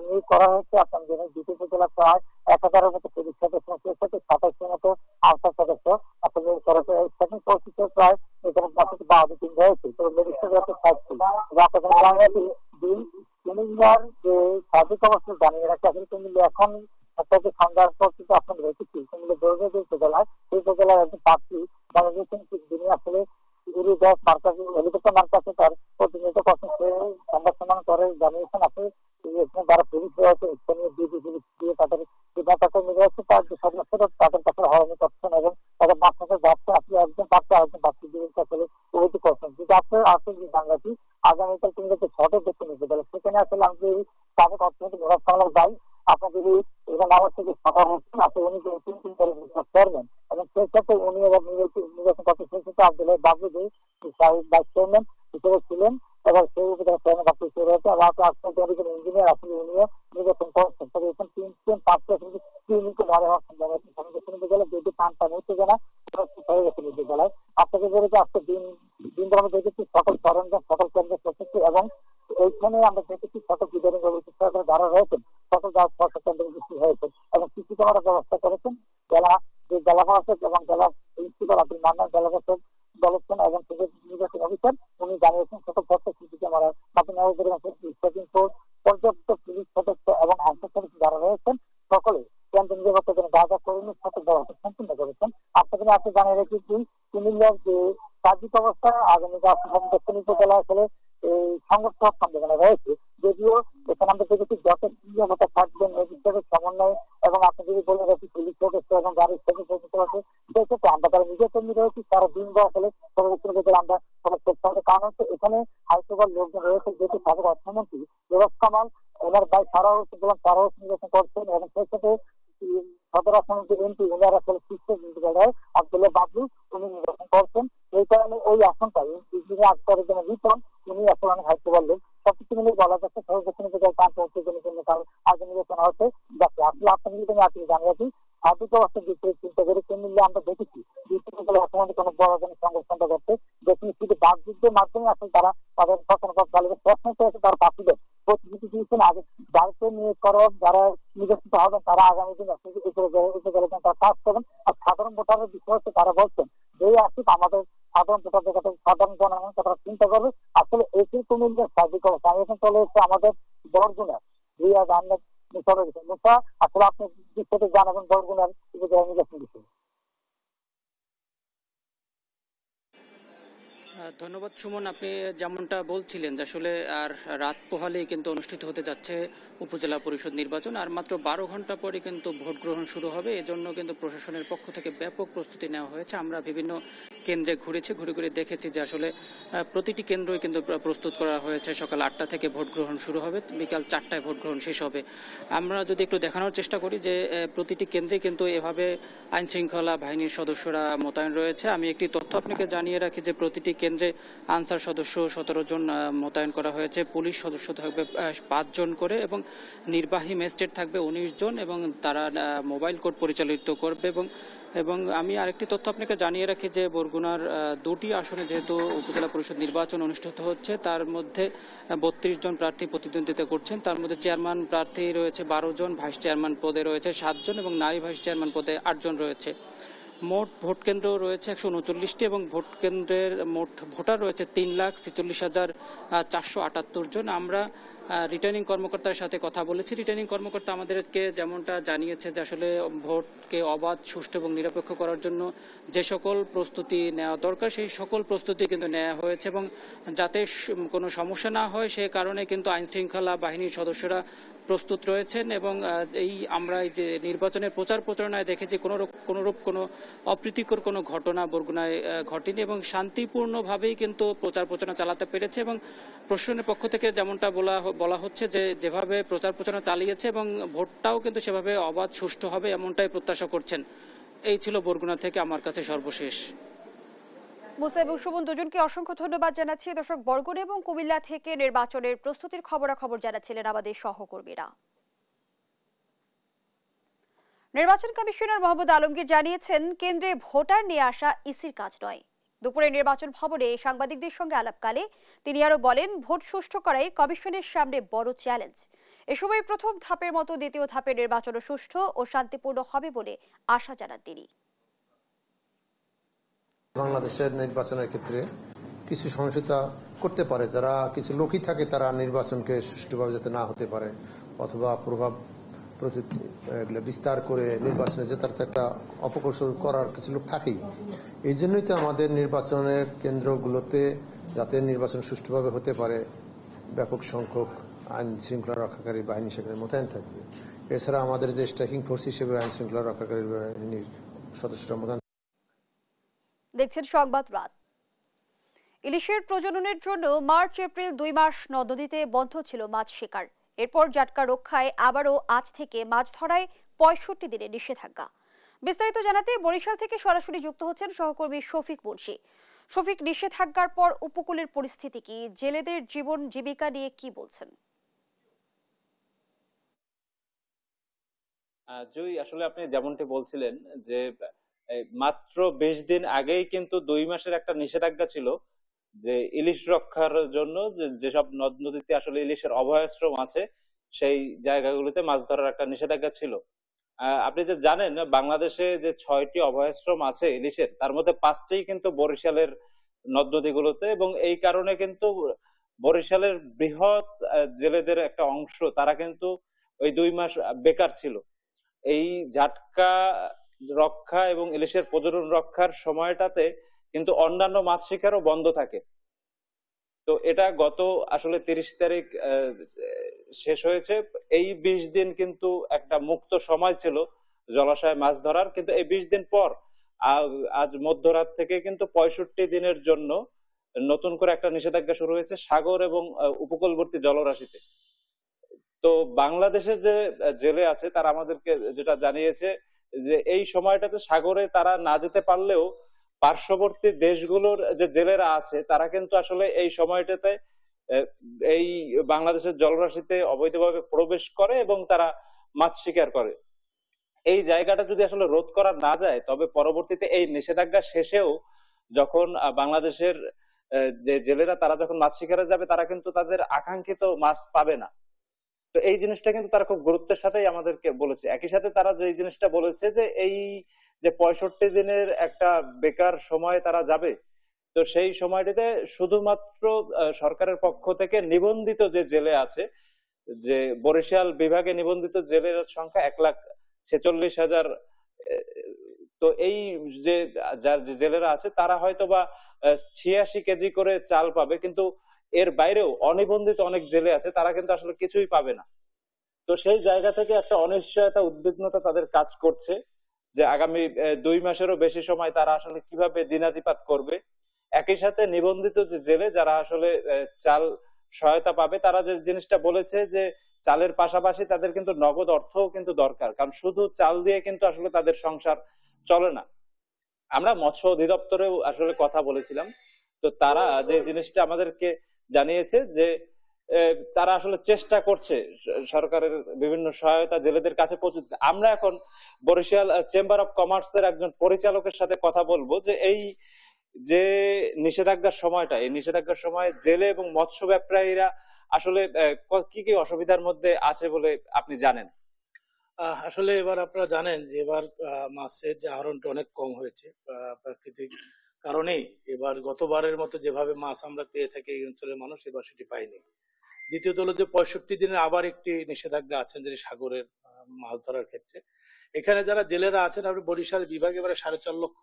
Speaker 18: নিয়োগ করা হয়েছে আপনার জন্য দ্বিতীয় উপজেলা প্রায় 1000-এর মতো পুলিশ সদস্য, সেই সাথে 27-এর মতো আনসার সদস্য আপনার নিয়োগ করা হয়েছে। সেকেন্ড পরিস্থিতিতে প্রায় এখানে 52 টিম রয়েছে। তো ম্যাজিস্ট্রেট আছে কুমিল্লার যে সার্বিক অবস্থা জানিয়ে রাখছে। আসলে কুমিল্লা এখন আপনাকে সন্ধ্যার পর কিন্তু আপনার রেখেছি কুমিল্লা দৌড়ে যে উপজেলায়, সেই উপজেলার একজন প্রার্থী যিনি আসলে হেলিকপ্টার মার্কাছে তার প্রতিনিধিত্ব করছেন, সে সংবাদ সম্মেলন করে জানিয়েছেন আপনি এখানে যারা পুলিশ রয়েছে স্থানীয় ডিবি পুলিশ দিয়ে তাদের নিরাপত্তা নিয়ে রয়েছে, তার যে সদস্যরা তাদের কাছে হয়রানি করছেন এবং তাদের মাধ্যমে যাচ্ছে। আপনি একজন প্রার্থী আরেকজন প্রার্থীর বিরুদ্ধে আসলে অভিযোগ করছেন। যদি আপনার আসলে যে বাংলাদেশ আগামীকাল তিনি যে ছটে দেখতে নিতে গেলে সেখানে আসলে আমি যদি তাদের অর্থনৈতিক ব্যবস্থাগুলো যাই, আপনার যদি এখানে আমার থেকে সফর হচ্ছেন আপনি উনি যে চেয়ারম্যান এবং সেই সাথে উনি এবার নির্বাচন করতে সেই সাথে আব্দুল্লাহ বাবু যে ভাইস চেয়ারম্যান হিসেবে ছিলেন এবং সেই উপজেলা চেয়ারম্যান বাবু হিসেবে রয়েছে এবং আপনার একজন ইঞ্জিনিয়ার আসলে উনিও নির্বাচন করছেন। তবে এখন 3-5টা ক্লিনিকে মনে হচ্ছেন নিতে গেলে যদি পানটা নিতে গেলে হয়ে গেছে নিতে গেলায় আপনাকে বলেছে আজকে দিন আমরা দেখেছি সকল সরঞ্জাম সকল কেন্দ্রে পৌঁছেছে এবং এইখানে আমরা দেখেছি সকল বিধানিক যারা রয়েছেন সকল কেন্দ্রে উপস্থিত হয়েছেন এবং সিসি ক্যামেরার ব্যবস্থা করেছেন। জেলা প্রশাসক এবং জেলা প্রিন্সিপাল আব্দুল মান্নান, জেলা প্রশাসক বলেছেন এবং নির্বাচন অফিসার উনি জানিয়েছেন সকল প্রত্যেক সিসি ক্যামেরার পর্যাপ্ত পুলিশ সদস্য এবং আনসার সদস্য যারা রয়েছেন সকলে কেন্দ্র নিরাপত্তার জন্য যা যা করণীয় সকল ব্যবস্থা সম্পূর্ণ করেছেন। আপনাদের আপনি জানিয়ে রেখেছি কুমিল্লার যে সার্বিক অবস্থা আগামীকাল দক্ষিণ উপজেলা আসলে এই সংঘর্ষ সম্ভাবনা রয়েছে। যদিও এখানে আমরা দেখেছি যত নিরাপত্তা থাকবেন ম্যাজিস্ট্রেটের সমন্বয় এবং আপনি যদি বলে রাখি পুলিশ সদস্য এবং গাড়ির সদস্য আছে সেক্ষেত্রে আমরা তারা নিজের কর্মী রয়েছি তারা দিন আসলে আমরা কারণ হচ্ছে এখানে হাইকোর্টের লোকজন রয়েছে যেহেতু সাবেক অর্থমন্ত্রী রোজ কামাল ওনার ভাই সারা নির্বাচন করছেন এবং সেই সাথে সদর আসনের যে এমপি উনার আসলে আব্দুল্লাহ বাবলু উনি নির্বাচন করছেন। এই কারণে ওই আসনটা যিনি আকবরের জন্য রিটন উনি আসলে অনেক হাইতে পারলেন। সবকিছু মিলে বলা যাচ্ছে সর্বদক্ষিণ থেকে কান্তি হচ্ছে জন্য কারণ আগে নির্বাচন হচ্ছে যাচ্ছে। আসলে আপনার নির্বাচনে আপনি জানিয়েছি স্বাভাবিক অবস্থার দিক থেকে চিন্তা করে মিললে আমরা দেখেছি এখন কোনো বড় ধরনের সংগঠনটা করছে যেখানে শুধু বাকযুদ্ধের মাধ্যমে আসলে তারা তাদের শাসন পথ চালিয়ে প্রশ্নটা হচ্ছে তার পাখিদের প্রতিনিধি দিয়েছেন আগে যাদেরকে নিয়োগ করা যারা নির্বাচিত হবেন তারা আগামী দিন তারা কাজ করবেন। আর সাধারণ ভোটারের বিষয় হচ্ছে তারা বলছেন যে আসুক আমাদের সাধারণ ভোটারদের কথা সাধারণ জনগণের কথা চিন্তা করবে। আসলে এটির কুমিল্লার স্বাভাবিক অবস্থা আমি এখন চলে এসেছে আমাদের বরগুনার রিয়াজ আহমেদ মুসা। আসলে আপনি বিস্তারিত জানাবেন বরগুনার নির্বাচন বিষয়ে।
Speaker 7: ধন্যবাদ সুমন, আপনি যেমনটা বলছিলেন যে আসলে আর রাত পোহালেই কিন্তু অনুষ্ঠিত হতে যাচ্ছে উপজেলা পরিষদ নির্বাচন, আর মাত্র 12 ঘন্টা পরে কিন্তু ভোট গ্রহণ শুরু হবে। এজন্য কিন্তু প্রশাসনের পক্ষ থেকে ব্যাপক প্রস্তুতি নেওয়া হয়েছে। আমরা বিভিন্ন কেন্দ্রে ঘুরে দেখেছি যে আসলে প্রতিটি কেন্দ্রই কিন্তু প্রস্তুত করা হয়েছে। সকাল 8টা থেকে ভোট গ্রহণ শুরু হবে, বিকাল 4টায় ভোট গ্রহণ শেষ হবে। আমরা যদি একটু দেখানোর চেষ্টা করি যে প্রতিটি কেন্দ্রে কিন্তু এভাবে আইন শৃঙ্খলা বাহিনীর সদস্যরা মোতায়েন রয়েছে। আমি একটি তথ্য আপনাকে জানিয়ে রাখি যে প্রতিটি কেন্দ্রে আনসার সদস্য 17 জন মোতায়েন করা হয়েছে, পুলিশ সদস্য থাকবে 5 জন করে এবং নির্বাহী ম্যাজিস্ট্রেট থাকবে 19 জন এবং তারা মোবাইল কোর্ট পরিচালিত করবে। এবং আমি আরেকটি তথ্য আপনাকে জানিয়ে রাখি যে বরগুনার 2টি আসনে যেহেতু উপজেলা পরিষদ নির্বাচন অনুষ্ঠিত হচ্ছে, তার মধ্যে 32 জন প্রার্থী প্রতিদ্বন্দ্বিতা করছেন। তার মধ্যে চেয়ারম্যান প্রার্থী রয়েছে 12 জন, ভাইস চেয়ারম্যান পদে রয়েছে 7 জন এবং নারী ভাইস চেয়ারম্যান পদে 8 জন রয়েছে। মোট ভোট কেন্দ্র রয়েছে 139টি এবং ভোট কেন্দ্রের মোট ভোটার রয়েছে 3,46,478 জন। আমরা রিটার্নিং কর্মকর্তার সাথে কথা বলেছি। রিটার্নিং কর্মকর্তা আমাদেরকে যেমনটা জানিয়েছে যে আসলে ভোটকে অবাধ, সুষ্ঠু এবং নিরপেক্ষ করার জন্য যে সকল প্রস্তুতি নেওয়া দরকার সেই সকল প্রস্তুতি কিন্তু নেওয়া হয়েছে এবং যাতে কোনো সমস্যা না হয় সে কারণে কিন্তু আইন শৃঙ্খলা বাহিনীর সদস্যরা প্রস্তুত রয়েছেন। এবং আমরা এই যে নির্বাচনের প্রচার প্রচারণায় দেখেছি কোনোরূপ কোনো অপ্রীতিকর কোনো ঘটনা বরগুনায় ঘটেনি এবং শান্তিপূর্ণভাবেই কিন্তু প্রচার প্রচারণা চালাতে পেরেছে। এবং প্রশাসনের পক্ষ থেকে যেমনটা বলা হচ্ছে যে যেভাবে প্রচার প্রচারণা চালিয়েছে এবং ভোটটাও কিন্তু সেভাবে অবাধ সুষ্ঠু হবে এমনটাই প্রত্যাশা করছেন। এই ছিল বরগুনা থেকে আমার কাছে সর্বশেষ।
Speaker 1: মুসা এবং সুমন দুজনকে অসংখ্য ধন্যবাদ জানাচ্ছি। দর্শক, বরগুনা এবং কুমিল্লা থেকে নির্বাচনের প্রস্তুতির খবরাখবর জানাচ্ছিলেন আমাদের সহকর্মীরা। নির্বাচন কমিশনার মোহাম্মদ আলমগীর জানিয়েছেন কেন্দ্রে ভোটার নিয়ে আসা ইসির কাজ নয়। দুপুরে নির্বাচন ভবনে সাংবাদিকদের সঙ্গে আলাপকালে তিনি আরো বলেন ভোট সুষ্ঠু করাই কমিশনের সামনে বড় চ্যালেঞ্জ। এ সময় প্রথম ধাপের মতো দ্বিতীয় ধাপের নির্বাচনও সুষ্ঠু ও শান্তিপূর্ণ হবে বলে আশা জানান তিনি।
Speaker 19: বাংলাদেশের নির্বাচনের ক্ষেত্রে কিছু সহিংসতা করতে পারে, যারা কিছু লোকই থাকে তারা নির্বাচনকে সুষ্ঠুভাবে যাতে না হতে পারে অথবা প্রভাব বিস্তার করে নির্বাচনে জেতার একটা অপকৌশল করার কিছু লোক থাকেই। এই জন্যই তো আমাদের নির্বাচনের কেন্দ্রগুলোতে যাতে নির্বাচন সুষ্ঠুভাবে হতে পারে ব্যাপক সংখ্যক আইন শৃঙ্খলা রক্ষাকারী বাহিনী সেখানে মোতায়েন থাকবে। এছাড়া আমাদের যে স্ট্রাইকিং ফোর্স হিসেবে আইন শৃঙ্খলা রক্ষাকারী বাহিনীর সদস্যরা মোতায়েন।
Speaker 1: দেখছেন সংবাদ রাত। ইলিশের প্রজননের জন্য মার্চ এপ্রিল 2 মাস নদীতে বন্ধ ছিল মাছ শিকার। এরপর জাটকা রক্ষায় আবারও আজ থেকে মাছ ধরায় 65 দিনের নিষেধাজ্ঞা। বিস্তারিত জানাতে বরিশাল থেকে সরাসরি যুক্ত হচ্ছেন সহকর্মী শফিক মুন্সি। শফিক, নিষেধাজ্ঞার পর উপকূলের পরিস্থিতি কি? জেলেদের জীবন জীবিকা নিয়ে কি বলছেন?
Speaker 20: জয়, আসলে আপনি যেমনটি বলছিলেন যে মাত্র 20 দিন আগেই কিন্তু 2 মাসের একটা নিষেধাজ্ঞা ছিল যে ইলিশ রক্ষার জন্য যেসব নদ নদীতে আসলে ইলিশের অভয়াশ্রম আছে সেই জায়গাগুলোতে মাছ ধরার একটা নিষেধাজ্ঞা ছিল। আপনি যে জানেন বাংলাদেশে যে 6টি অভয়াশ্রম আছে ইলিশের, তার মধ্যে 5টিই কিন্তু বরিশালের নদ নদীগুলোতে, এবং এই কারণে কিন্তু বরিশালের বৃহৎ জেলেদের একটা অংশ তারা কিন্তু ওই 2 মাস বেকার ছিল। এই জাটকা রক্ষা এবং ইলিশের প্রজনন রক্ষার সময়টাতে কিন্তু অন্যান্য মাছ শিকারও বন্ধ থাকে। তো এটা গত আসলে 30 তারিখ শেষ হয়েছে। এই 20 দিন কিন্তু একটা মুক্ত সময় ছিল জলাশয়ে মাছ ধরার, কিন্তু এই 20 দিন পর আজ মধ্যরাত থেকে কিন্তু 65 দিনের জন্য নতুন করে একটা নিষেধাজ্ঞা শুরু হয়েছে সাগর এবং উপকূলবর্তী জলরাশিতে। তো বাংলাদেশের যে জেলে আছে তারা আমাদেরকে যেটা জানিয়েছে যে এই সময়টাতে সাগরে তারা না যেতে পারলেও পার্শ্ববর্তী দেশগুলোর যে জেলেরা আছে তারা কিন্তু আসলে এই সময়টাতে এই বাংলাদেশের জলরাশিতে অবৈধভাবে প্রবেশ করে এবং তারা মাছ শিকার করে। এই জায়গাটা যদি আসলে রোধ করা না যায় তবে পরবর্তীতে এই নিষেধাজ্ঞা শেষেও যখন বাংলাদেশের যে জেলেরা তারা যখন মাছ শিকারে যাবে তারা কিন্তু তাদের আকাঙ্ক্ষিত মাছ পাবে না। তো এই জিনিসটা কিন্তু তারা খুব গুরুত্বের সাথেই আমাদেরকে বলেছে। একই সাথে তারা যে জিনিসটা বলেছে যে এই যে 65 দিনের একটা বেকার সময় তারা যাবে, তো সেই সময়টিতে শুধুমাত্র সরকারের পক্ষ থেকে নিবন্ধিত যে জেলে আছে, যে বরিশাল বিভাগে নিবন্ধিত জেলের সংখ্যা 1,46,000। তো এই যে যার যে জেলেরা আছে তারা হয়তো বা 86 কেজি করে চাল পাবে, কিন্তু এর বাইরেও অনিবন্ধিত অনেক জেলে আছে তারা কিন্তু আসলে কিছুই পাবে না। তো সেই জায়গা থেকে একটা অনিশ্চয়তা, উদ্বিগ্নতা তাদের কাজ করছে যে আগামী 2 মাসেরও বেশি সময় তারা আসলে কিভাবে দিনাতিপাত করবে। একই সাথে নিবন্ধিত যে জেলে যারা আসলে চাল সহায়তা পাবে তারা যে জিনিসটা বলেছে যে চালের পাশাপাশি তাদের কিন্তু নগদ অর্থও কিন্তু দরকার, কারণ শুধু চাল দিয়ে কিন্তু আসলে তাদের সংসার চলে না। আমরা মৎস্য অধিদপ্তরেও আসলে কথা বলেছিলাম, তো তারা যে জিনিসটা আমাদেরকে জানিয়েছে যে তারা আসলে চেষ্টা করছে সরকারের বিভিন্ন সহায়তা জেলেদের কাছে পৌঁছে দিতে। আমরা এখন বরিশাল চেম্বার অফ কমার্সের একজন পরিচালকের সাথে কথা বলবো যে এই যে নিষেধাজ্ঞার সময়টা, এই নিষেধাজ্ঞার সময় জেলে এবং মৎস্য ব্যবসায়ীরা আসলে কি কি অসুবিধার মধ্যে আছে বলে আপনি জানেন?
Speaker 17: আসলে এবার আপনারা জানেন যে এবার মাছের যে আহরণটা অনেক কম হয়েছে প্রাকৃতিক কারণেই। এবার গতবারের মতো যেভাবে মাছ আমরা পেয়ে থাকি এই অঞ্চলের মানুষ এবার সেটি পায়নি। দ্বিতীয়ত হলো যে 65 দিনের আবার একটি নিষেধাজ্ঞা আছেন যে সাগরের মাছ ধরার ক্ষেত্রে। এখানে যারা জেলেরা আছেন, আপনি বরিশাল বিভাগে এবারে 4.5 লক্ষ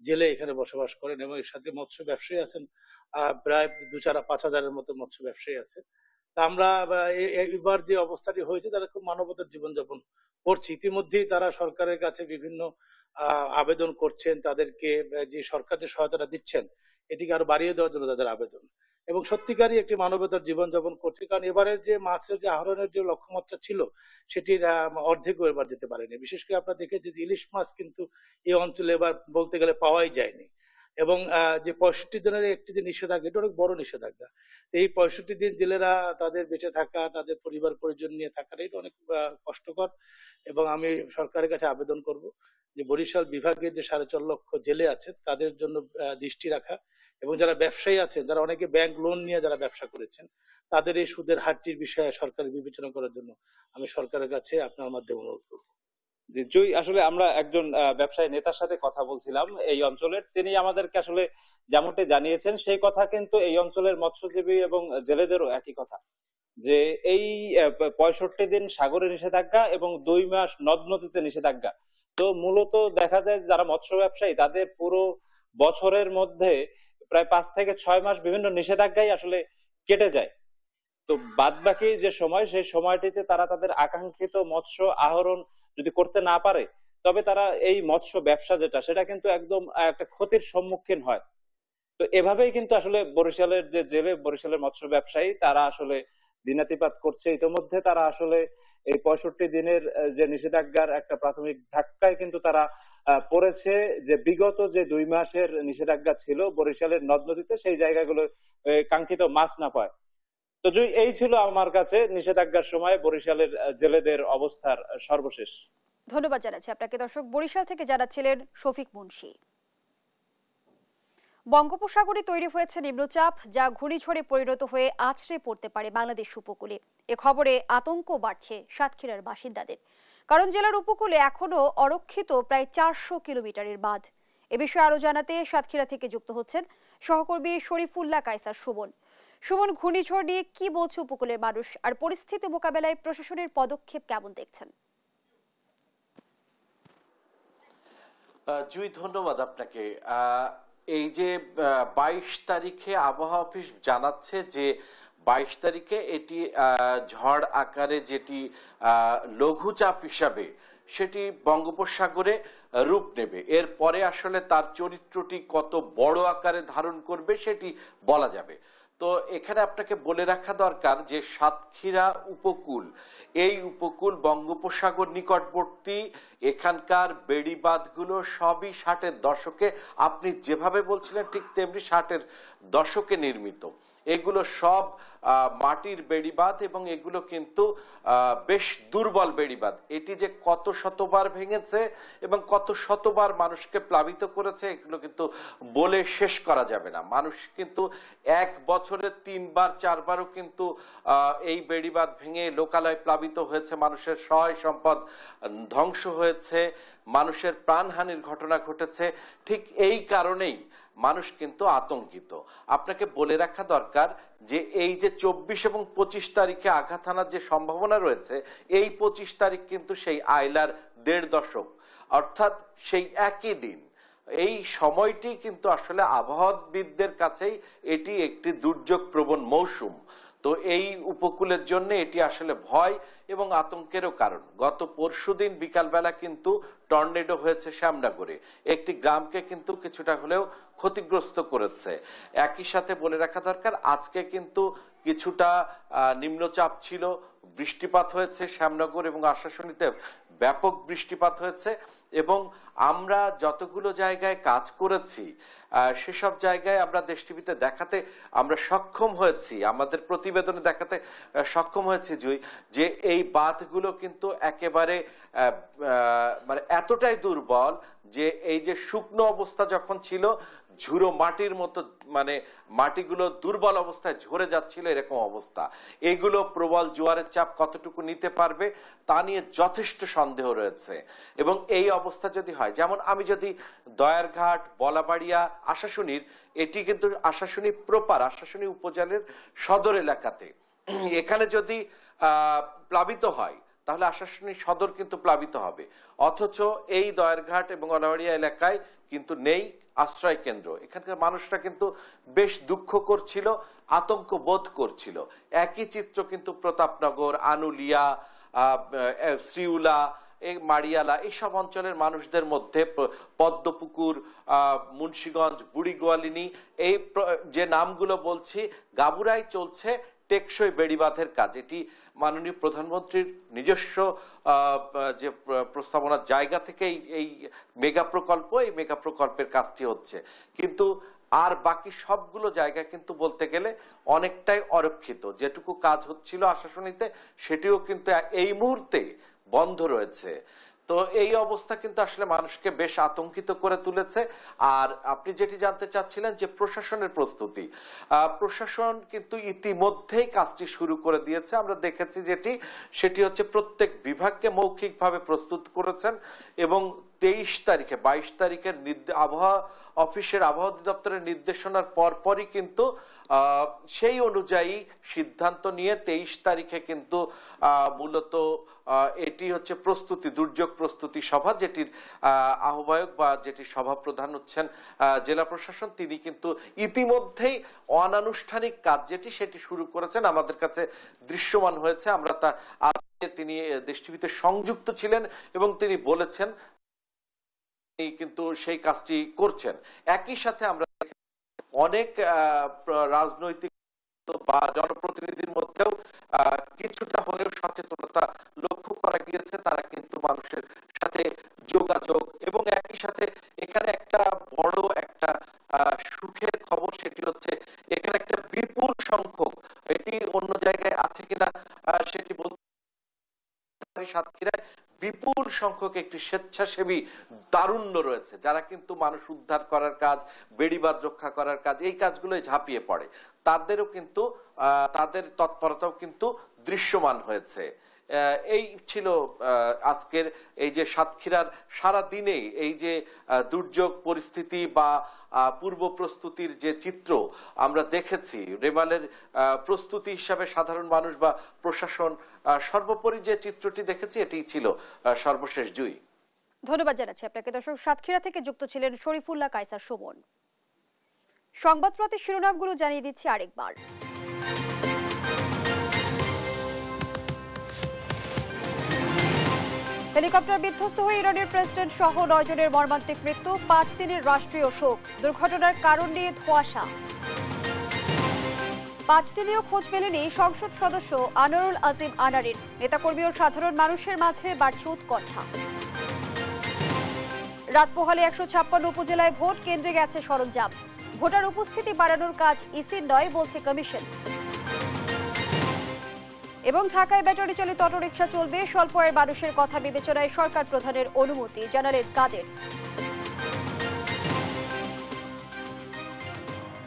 Speaker 17: জেলে এখানে বসবাস করেন এবং এর সাথে মৎস্য ব্যবসায়ী আছেন প্রায় 2-4-5 হাজারের মতো মৎস্য ব্যবসায়ী আছে। তা আমরা এবার যে অবস্থাটি হয়েছে তারা খুব মানবতার জীবনযাপন করছে। ইতিমধ্যেই তারা সরকারের কাছে বিভিন্ন আবেদন করছেন, তাদেরকে যে সরকার যে সহায়তাটা দিচ্ছেন এটিকে আরো বাড়িয়ে দেওয়ার জন্য তাদের আবেদন, এবং সত্যিকারই একটি মানবতার জীবনযাপন করছে। কারণ এবারে যে মাছের যে আহরণের যে লক্ষ্যমাত্রা ছিল সেটির অর্ধেকও এবার যেতে পারেনি। বিশেষ করে আপনারা দেখেছেন যে ইলিশ মাছ কিন্তু এই অঞ্চলে এবার বলতে গেলে পাওয়াই যায়নি। এবং যে 65 দিনের একটি যে নিষেধাজ্ঞা, এটা অনেক বড় নিষেধাজ্ঞা। এই 65 দিন জেলেরা তাদের বেঁচে থাকা, তাদের পরিবার পরিজন নিয়ে থাকাটা এটা অনেক কষ্টকর। এবং আমি সরকারের কাছে আবেদন করব যে বরিশাল বিভাগের যে 4.5 লক্ষ জেলে আছে তাদের জন্য দৃষ্টি রাখা, এবং যারা ব্যবসায়ী আছেন, যারা অনেকে ব্যাংক লোন নিয়ে যারা ব্যবসা করেছেন, তাদের এই সুদের হারটির বিষয়ে সরকারের বিবেচনা করার জন্য আমি সরকারের কাছে আপনার মাধ্যমে অনুরোধ করব।
Speaker 20: যে জয়, আসলে আমরা একজন ব্যবসায়ী নেতার সাথে কথা বলছিলাম এই অঞ্চলের, তিনি আমাদেরকে আসলে যেমনটি জানিয়েছেন সেই কথা কিন্তু এই অঞ্চলের মৎস্যজীবী এবং জেলেদেরও একই কথা, যে এই 65 দিন সাগরে নিষেধাজ্ঞা এবং 2 মাস নদ নদীতে নিষেধাজ্ঞা। তো মূলত দেখা যায় যারা মৎস্য ব্যবসায়ী তাদের পুরো বছরের মধ্যে প্রায় 5 থেকে 6 মাস বিভিন্ন নিষেধাজ্ঞাই আসলে কেটে যায়। তো বাদ বাকি যে সময়, সেই সময়টিতে তারা তাদের আকাঙ্ক্ষিত মৎস্য আহরণ যদি করতে না পারে তবে তারা এই মৎস্য ব্যবসা যেটা সেটা কিন্তু একদম একটা ক্ষতির সম্মুখীন হয়। তো এভাবেই কিন্তু আসলে বরিশালের যে জেলে, বরিশালের মৎস্য ব্যবসায়ী তারা আসলে দিনাতিপাত করছে। ইতিমধ্যে তারা আসলে এই 65 দিনের যে নিষেধাজ্ঞার একটা প্রাথমিক ধাক্কায় কিন্তু তারা পড়েছে, যে বিগত যে 2 মাসের নিষেধাজ্ঞা ছিল বরিশালের নদ নদীতে সেই জায়গাগুলো কাঙ্ক্ষিত মাছ না পায়। তো এই ছিল আমার কাছে নিষেধাজ্ঞার সময় বরিশালের জেলেদের অবস্থার সর্বশেষ।
Speaker 1: ধন্যবাদ জানাচ্ছি আপনাকে। দর্শক, বরিশাল থেকে জানাচ্ছিলেন শফিক মুন্সি। বঙ্গোপসাগরে তৈরি হয়েছে নিম্নচাপ, যা ঘূর্ণিঝড়ে পরিণত হয়ে আছড়ে পড়তে পারে বাংলাদেশ উপকূলে। এ খবরে আতঙ্ক বাড়ছে সাতক্ষীরার বাসিন্দাদের, কারণ জেলার উপকূলে এখনো অরক্ষিত প্রায় 400 কিলোমিটারের বাঁধ। এ বিষয়ে আরো জানাতে সাতক্ষীরা থেকে যুক্ত হচ্ছেন সহকর্মী শরীফুল্লাহ কায়সার সুমন। সুমন, ঘূর্ণিঝড় নিয়ে কি বলছে উপকূলের মানুষ, আর পরিস্থিতি মোকাবেলায় প্রশাসনের পদক্ষেপ কেমন দেখছেন?
Speaker 21: জুই, ধন্যবাদ আপনাকে। এই যে 22 তারিখে আবহাওয়া অফিস জানাচ্ছে যে 22 তারিখে এটি ঝড় আকারে যেটি লঘুচাপ হিসাবে সেটি বঙ্গোপসাগরে রূপ নেবে। এরপরে আসলে তার চরিত্রটি কত বড় আকারে ধারণ করবে সেটি বলা যাবে। তো এখানে আপনাকে বলে রাখা দরকার যে সাতক্ষীরা উপকূল, এই উপকূল বঙ্গোপসাগর নিকটবর্তী, এখানকার বেড়িবাঁধগুলো সবই 60-এর দশকে, আপনি যেভাবে বলছিলেন ঠিক তেমনি 60-এর দশকে নির্মিত। এগুলো সব মাটির বেড়িবাঁধ এবং এগুলো কিন্তু বেশ দুর্বল বেড়িবাঁধ। এটি যে কত শতবার ভেঙেছে এবং কত শতবার মানুষকে প্লাবিত করেছে এগুলো কিন্তু বলে শেষ করা যাবে না। মানুষ কিন্তু এক বছরে 3বার 4বারও কিন্তু এই বেড়িবাঁধ ভেঙে লোকালয় প্লাবিত হয়েছে, মানুষের সহায় সম্পদ ধ্বংস হয়েছে, মানুষের প্রাণহানির ঘটনা ঘটেছে। ঠিক এই কারণেই মানুষ কিন্তু আতঙ্কিত। আপনাকে বলে রাখা দরকার যে এই যে 24 এবং 25 তারিখে আঘাত হানার যে সম্ভাবনা রয়েছে, এই 25 তারিখ কিন্তু সেই আইলার 1.5 দশক, অর্থাৎ সেই একই দিন। এই সময়টি কিন্তু আসলে আবহাওয়াবিদদের কাছেই এটি একটি দুর্যোগ প্রবণ মৌসুম। তো এই উপকূলের জন্য এটি আসলে ভয় এবং আতঙ্কেরও কারণ। গত পরশুদিন বিকালবেলা কিন্তু টর্নেডো হয়েছে শ্যামনগরে, একটি গ্রামকে কিন্তু কিছুটা হলেও ক্ষতিগ্রস্ত করেছে। একই সাথে বলে রাখা দরকার আজকে কিন্তু কিছুটা নিম্নচাপ ছিল, বৃষ্টিপাত হয়েছে শ্যামনগর এবং আশাশুনিতে ব্যাপক বৃষ্টিপাত হয়েছে। এবং আমরা যতগুলো জায়গায় কাজ করেছি সেসব জায়গায় আমরা দেশ টিভিতে দেখাতে আমরা সক্ষম হয়েছি, আমাদের প্রতিবেদনে দেখাতে সক্ষম হয়েছি যে এই বাঁধগুলো কিন্তু একেবারে মানে এতটাই দুর্বল যে এই যে শুকনো অবস্থা যখন ছিল, ঝুড়ো মাটির মতো, মানে মাটিগুলো দুর্বল অবস্থায় ঝরে যাচ্ছিল, এরকম অবস্থা। এগুলো প্রবল জোয়ারের চাপ কতটুকু নিতে পারবে তা নিয়ে যথেষ্ট সন্দেহ রয়েছে। এবং এই অবস্থা যদি হয়, যেমন আমি যদি দয়ারঘাট, বলাবাড়িয়া, আশাশুনির, এটি কিন্তু আশাশুনি প্রপার, আশাশুনি উপজেলার সদর এলাকাতে, এখানে যদি প্লাবিত হয় তাহলে আশাশুনি সদর কিন্তু প্লাবিত হবে। অথচ এই দয়ারঘাট এবং বলাবাড়িয়া এলাকায় কিন্তু নেই আশ্রয় কেন্দ্র। এখানকার মানুষরা কিন্তু বেশ দুঃখ করছিল, আতঙ্ক বোধ করছিল। একই চিত্র কিন্তু প্রতাপনগর, আনুলিয়া, শ্রীউলা, এই মারিয়ালা, এইসব অঞ্চলের মানুষদের মধ্যে, পদ্মপুকুর, মুন্সিগঞ্জ, বুড়িগোয়ালিনী, এই যে নামগুলো বলছি, গাবুরাই চলছে টেকসই বেড়িবাঁধের কাজ। এটি মাননীয় প্রধানমন্ত্রীর নিজস্ব যে প্রস্তাবনার জায়গা থেকে এই মেগা প্রকল্প, এই মেগা প্রকল্পের কাজটি হচ্ছে। কিন্তু আর বাকি সবগুলো জায়গা কিন্তু বলতে গেলে অনেকটাই অরক্ষিত। যেটুকু কাজ হচ্ছিল আশাশুনিতে সেটিও কিন্তু এই মুহূর্তে বন্ধ রয়েছে। তো এই অবস্থা কিন্তু আসলে মানুষকে বেশ আতঙ্কিত করে তুলেছে। আর আপনি যেটি জানতে চাচ্ছিলেন যে প্রশাসনের প্রস্তুতি, প্রশাসন কিন্তু ইতিমধ্যেই কাজটি শুরু করে দিয়েছে। আমরা দেখেছি সেটি হচ্ছে প্রত্যেক বিভাগকে মৌখিকভাবে প্রস্তুত করেছেন এবং 23 তারিখে 22 তারিখের আবহাওয়া অফিসের আবহাওয়া অধিদপ্তরের নির্দেশনার পরপরই কিন্তু সেই অনুযায়ী সিদ্ধান্ত নিয়ে 23 তারিখে কিন্তু মূলত এটি হচ্ছে প্রস্তুতি, দুর্যোগ প্রস্তুতি সভা, যেটির আহ্বায়ক বা যেটির সভাপ্রধান হচ্ছেন জেলা প্রশাসন। তিনি কিন্তু ইতিমধ্যেই অনানুষ্ঠানিক কাজ সেটি শুরু করেছেন, আমাদের কাছে দৃশ্যমান হয়েছে। আমরা তা আজকে তিনি দেশ টিভিতে সংযুক্ত ছিলেন এবং তিনি বলেছেন কিন্তু সেই কাজটি করছেন। একই সাথে আমরা অনেক রাজনৈতিক বা জনপ্রতিনিধির মধ্যেও কিছুটা হলেও সচেতনতা লক্ষ্য করা গিয়েছে। তারা কিন্তু মানুষের সাথে যোগাযোগ এবং একই সাথে এখানে একটা বড় একটা সুখের খবর, সেটি হচ্ছে এখানে একটা বিপুল সংখ্যক, এটি অন্য জায়গায় আছে কিনা সেটি বলতে সাতক্ষীরায় বিপুল সংখ্যক একটি স্বেচ্ছাসেবী তারুণ্য রয়েছে, যারা কিন্তু মানুষ উদ্ধার করার কাজ, বেড়িবাঁধ রক্ষা করার কাজ, এই কাজগুলোই ঝাঁপিয়ে পড়ে। তাদেরও কিন্তু তাদের তৎপরতাও কিন্তু দৃশ্যমান হয়েছে। এই ছিল আজকের এই যে সাতক্ষীরার সারা দিনে এই যে দুর্যোগ পরিস্থিতি বা পূর্ব প্রস্তুতির যে চিত্র আমরা দেখেছি, রেমালের প্রস্তুতি হিসাবে সাধারণ মানুষ বা প্রশাসন সর্বোপরি যে চিত্রটি দেখেছি, এটাই ছিল সর্বশেষ জুই।
Speaker 1: ধন্যবাদ জানাচ্ছি আপনাকে। দর্শক, সাতক্ষীরা থেকে যুক্ত ছিলেন শরীফুল্লাহ কায়সার সুমন। সংবাদপত্রে শিরোনামগুলো জানিয়ে দিচ্ছি আরেকবার। হেলিকপ্টার বিধ্বস্ত হয়ে ইরানের প্রেসিডেন্ট সহ 9 জনের মর্মান্তিক মৃত্যু, 5 দিনের রাষ্ট্রীয় শোক। দুর্ঘটনার কারণ নিয়ে ধোঁয়াশা। 5 দিনেও খোঁজ মেলেনি সংসদ সদস্য আনোয়ারুল আজিম আনারের। নেতাকর্মী ও সাধারণ মানুষের মাঝে বাড়ছে উৎকণ্ঠা। রাত পোহালে 156 উপজেলায় ভোট কেন্দ্রে গেছে সরঞ্জাম। ভোটার উপস্থিতি বাড়ানোর কাজ ইসির নয় বলছে কমিশন। এবং ঢাকায় ব্যাটারি চালিত অটোরিকশা চলবে, স্বল্প আয়ের মানুষের কথা বিবেচনায় সরকার প্রধানের অনুমতি, জানালেন কাদের।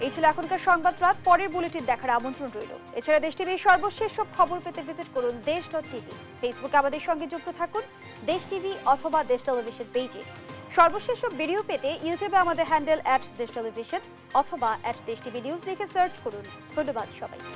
Speaker 1: এই ছিল এখনকার সংবাদ রাত। পরের বুলেটিন দেখার আমন্ত্রণ রইল। এছাড়া দেশ টিভির সর্বশেষ সব খবর পেতে ভিজিট করুন দেশ.টিভি। ফেসবুকে আমাদের সঙ্গে যুক্ত থাকুন দেশ টিভি অথবা দেশ টেলিভিশন পেজে। সর্বশেষ সব ভিডিও পেতে ইউটিউবে আমাদের হ্যান্ডেল @দেশ টেলিভিশন অথবা @দেশ টিভি নিউজ লিখে সার্চ করুন। ধন্যবাদ সবাইকে।